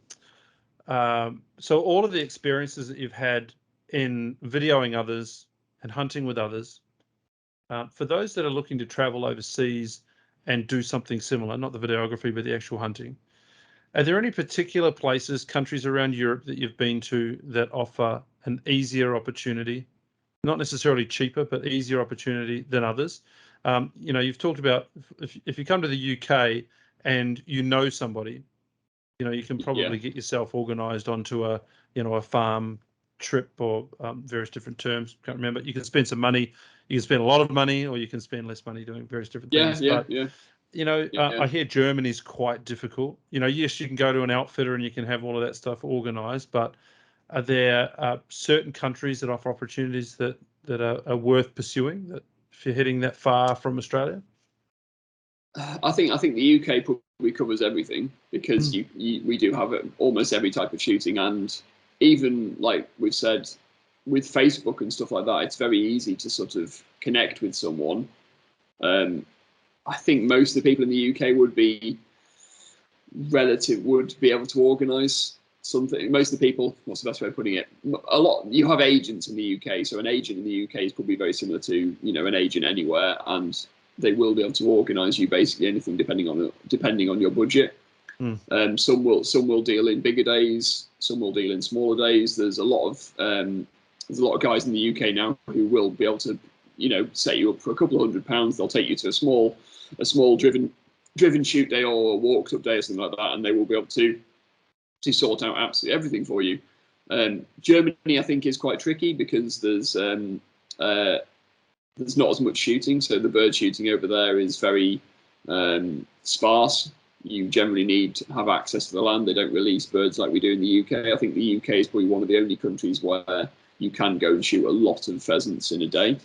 all of the experiences that you've had in videoing others and hunting with others, for those that are looking to travel overseas and do something similar, not the videography, but the actual hunting, are there any particular places, countries around Europe that you've been to that offer an easier opportunity, not necessarily cheaper, but easier opportunity than others? You've talked about if you come to the UK and somebody, you can probably get yourself organised onto a farm trip, or various different terms. Can't remember. You can spend some money. You can spend a lot of money, or you can spend less money doing various different things. I hear Germany's quite difficult. Yes, you can go to an outfitter and you can have all of that stuff organised, but are there certain countries that offer opportunities that are worth pursuing, that if you're heading that far from Australia?
I think the UK probably covers everything, because we do have almost every type of shooting, and even like we've said, with Facebook and stuff like that, it's very easy to sort of connect with someone. I think most of the people in the UK would be able to organise something. Most of the people, what's the best way of putting it? You have agents in the UK, so an agent in the UK is probably very similar to an agent anywhere, and they will be able to organise you basically anything depending on your budget. Some will deal in bigger days, some will deal in smaller days. There's a lot of guys in the UK now who will be able to set you up for a couple of £100. They'll take you to a small driven shoot day or a walked up day or something like that, and they will be able to sort out absolutely everything for you. Germany, I think, is quite tricky because there's not as much shooting, so the bird shooting over there is very sparse. you generally need to have access to the land. They don't release birds like we do in the UK. I think the UK is probably one of the only countries where you can go and shoot a lot of pheasants in a day.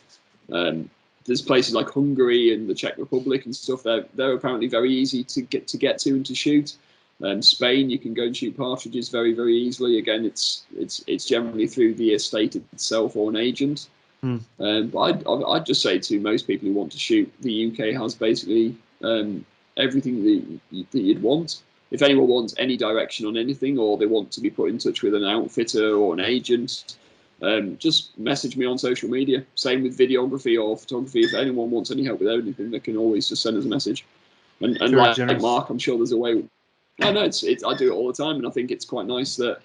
There's places like Hungary and the Czech Republic and stuff. They're apparently very easy to get to and to shoot. Spain, you can go and shoot partridges very, very easily. Again, it's generally through the estate itself or an agent. But I'd just say to most people who want to shoot, the UK has basically everything that you'd want. If anyone wants any direction on anything, or they want to be put in touch with an outfitter or an agent, just message me on social media. Same with videography or photography. If anyone wants any help with anything, they can always just send us a message. And like Mark, I'm sure there's a way. I do it all the time, and I think it's quite nice that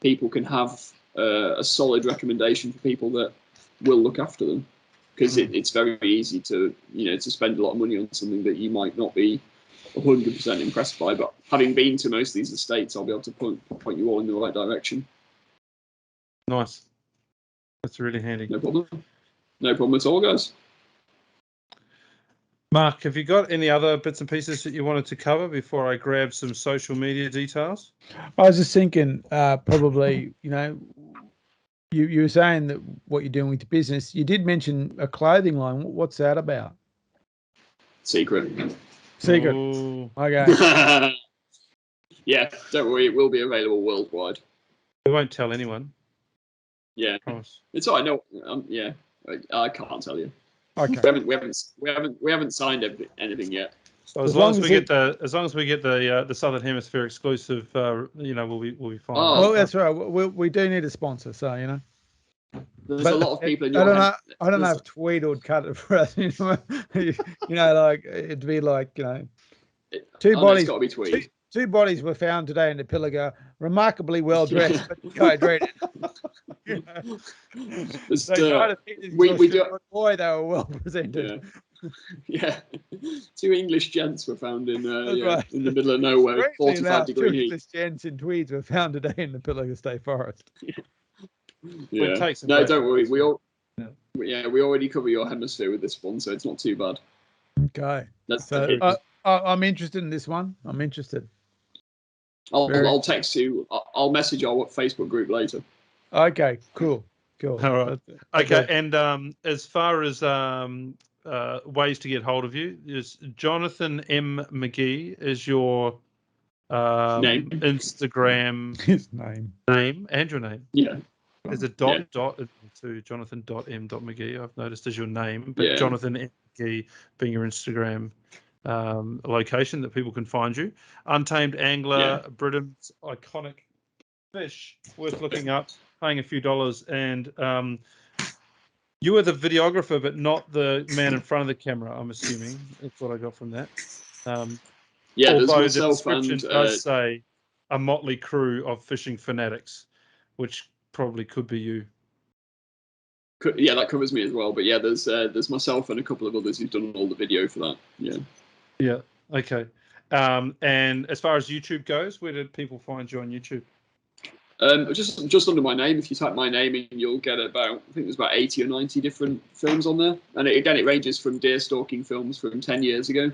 people can have a solid recommendation for people that will look after them, because it's very easy to spend a lot of money on something that you might not be 100% impressed by. But having been to most of these estates, I'll be able to point you all in the right direction.
Nice. That's really handy.
No problem at all, guys.
Mark, have you got any other bits and pieces that you wanted to cover before I grab some social media details?
I was just thinking, probably, you were saying that what you're doing with your business. You did mention a clothing line. What's that about?
Secret.
Ooh. Okay.
Yeah, don't worry. It will be available worldwide.
We won't tell anyone.
Yeah, it's all I know. Yeah, I can't tell you.
Okay.
We haven't signed anything yet.
So as long as we get the Southern Hemisphere exclusive, we'll be fine.
Oh, well, that's right. We do need a sponsor, so
There's a lot of people.
I don't know if Tweed would cut it for us. Like it'd be like two bodies.
It's got to be Tweed.
Two bodies were found today in the Pilliga, remarkably well dressed but dehydrated.
We do.
Boy, they were well presented.
Yeah. Two English gents were found in the middle of nowhere, 45-degree heat.
English gents in tweeds were found today in the Pilliga State Forest.
Yeah. No, don't worry. We already cover your hemisphere with this one, so it's not too bad.
Okay. I'm interested in this one. I'm interested.
I'll text you. I'll message our Facebook group later.
Okay, cool.
All right. Okay, and as far as ways to get hold of you, is Jonathan M. McGee is your
name,
Instagram
his name
and your name.
Yeah.
There's a dot to Jonathan.m.McGee. I've noticed as your name, but Jonathan M. McGee being your Instagram location that people can find you. Untamed Angler, Britain's iconic fish, worth looking up, paying a few dollars, and you are the videographer but not the man in front of the camera, I'm assuming. That's what I got from that. Although the description does say a motley crew of fishing fanatics, which probably could be you.
Yeah, that covers me as well. But yeah, there's myself and a couple of others who've done all the video for that. Yeah.
Okay. And as far as YouTube goes, where did people find you on YouTube?
Just under my name. If you type my name in, you'll get I think there's about 80 or 90 different films on there. And it ranges from deer stalking films from 10 years ago,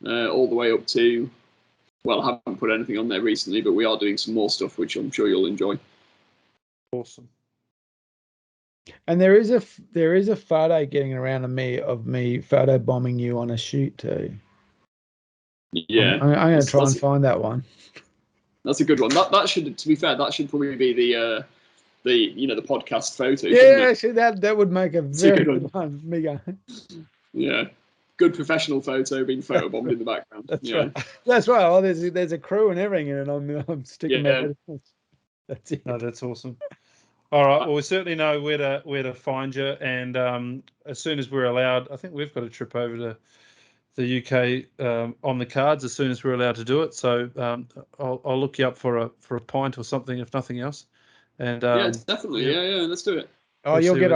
all the way up to, well, I haven't put anything on there recently, but we are doing some more stuff, which I'm sure you'll enjoy.
Awesome.
And there is a photo getting around of me photo bombing you on a shoot too.
Yeah,
I'm going to try and find that one.
That's a good one. That should, to be fair, that should probably be the podcast photo.
Yeah, actually, that would make a very good one. Me going.
Yeah, good professional photo being photobombed in the background.
That's right. That's right. Oh, there's a crew and everything in it. I'm sticking that. That's it.
No, that's awesome. All right. Well, we certainly know where to find you, and as soon as we're allowed, I think we've got a trip over to the UK on the cards as soon as we're allowed to do it. So I'll look you up for a pint or something, if nothing else. And
definitely. Yeah, let's do it.
Oh, you'll get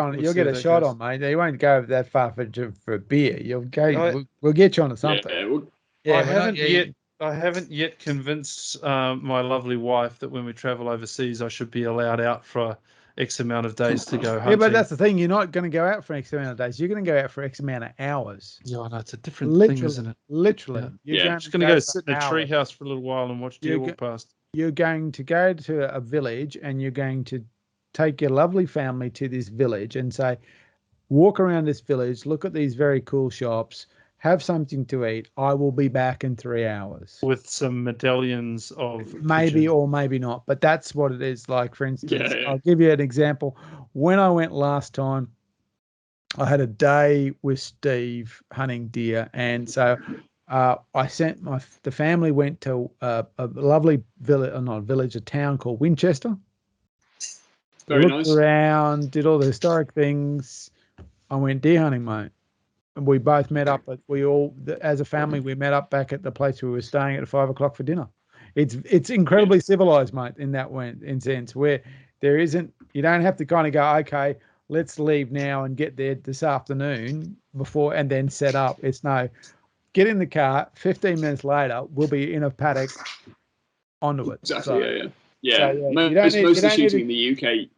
a shot on, mate. You won't go that far for a beer. You'll go. We'll get you on to something.
I haven't yet convinced my lovely wife that when we travel overseas, I should be allowed out for X amount of days to go hunting.
Yeah, but that's the thing. You're not going to go out for X amount of days. You're going to go out for X amount of hours.
Yeah, I know. It's a different thing, isn't it?
Literally.
Yeah. I'm just going to go sit in a treehouse for a little while and watch deer walk past.
You're going to go to a village and you're going to take your lovely family to this village and say, walk around this village, look at these very cool shops, have something to eat. I will be back in 3 hours.
With some medallions of
maybe
pigeon.
or maybe not, but that's what it is. Like, for instance, I'll give you an example. When I went last time, I had a day with Steve hunting deer, and so I sent the family went to a lovely village, not a village, a town called Winchester.
Very
looked
nice.
around, did all the historic things. I went deer hunting, mate. And we both met up. As a family, we met up back at the place we were staying at 5 o'clock for dinner. It's incredibly civilized, mate, in that way, in sense where there isn't. You don't have to kind of go, okay, let's leave now and get there this afternoon before and then set up. It's no, get in the car. 15 minutes later, we'll be in a paddock onto it.
Exactly. Yeah.
So,
Most shooting in the UK,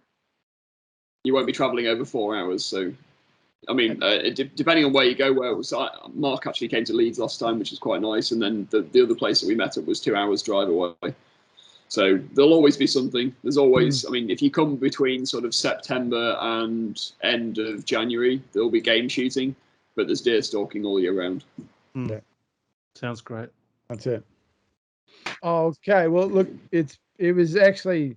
you won't be travelling over 4 hours. So, I mean, depending on where you go, Mark actually came to Leeds last time, which is quite nice. And then the other place that we met at was 2 hours drive away. So there'll always be something. There's always, I mean, if you come between sort of September and end of January, there'll be game shooting, but there's deer stalking all year round.
Yeah.
Sounds great.
That's it. Okay. Well, look, it was actually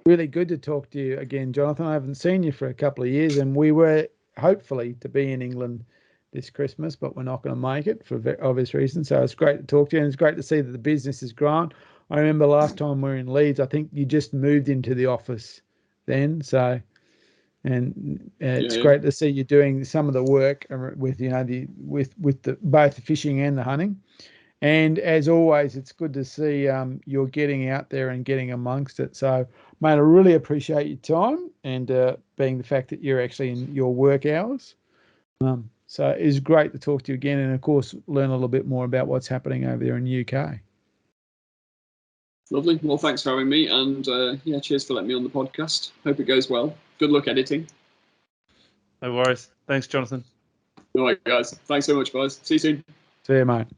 really good to talk to you again, Jonathan. I haven't seen you for a couple of years, and we were hopefully to be in England this Christmas, but we're not going to make it for obvious reasons. So it's great to talk to you, and it's great to see that the business has grown. I remember last time we were in Leeds, I think you just moved into the office then. So, and it's great to see you doing some of the work with, with both the fishing and the hunting. And as always, it's good to see you're getting out there and getting amongst it. So, mate, I really appreciate your time and being the fact that you're actually in your work hours. So it's great to talk to you again, and of course, learn a little bit more about what's happening over there in the UK.
Lovely. Well, thanks for having me, and cheers for letting me on the podcast. Hope it goes well. Good luck editing.
No worries. Thanks, Jonathan.
All right, guys. Thanks so much, guys. See you soon.
See you, mate.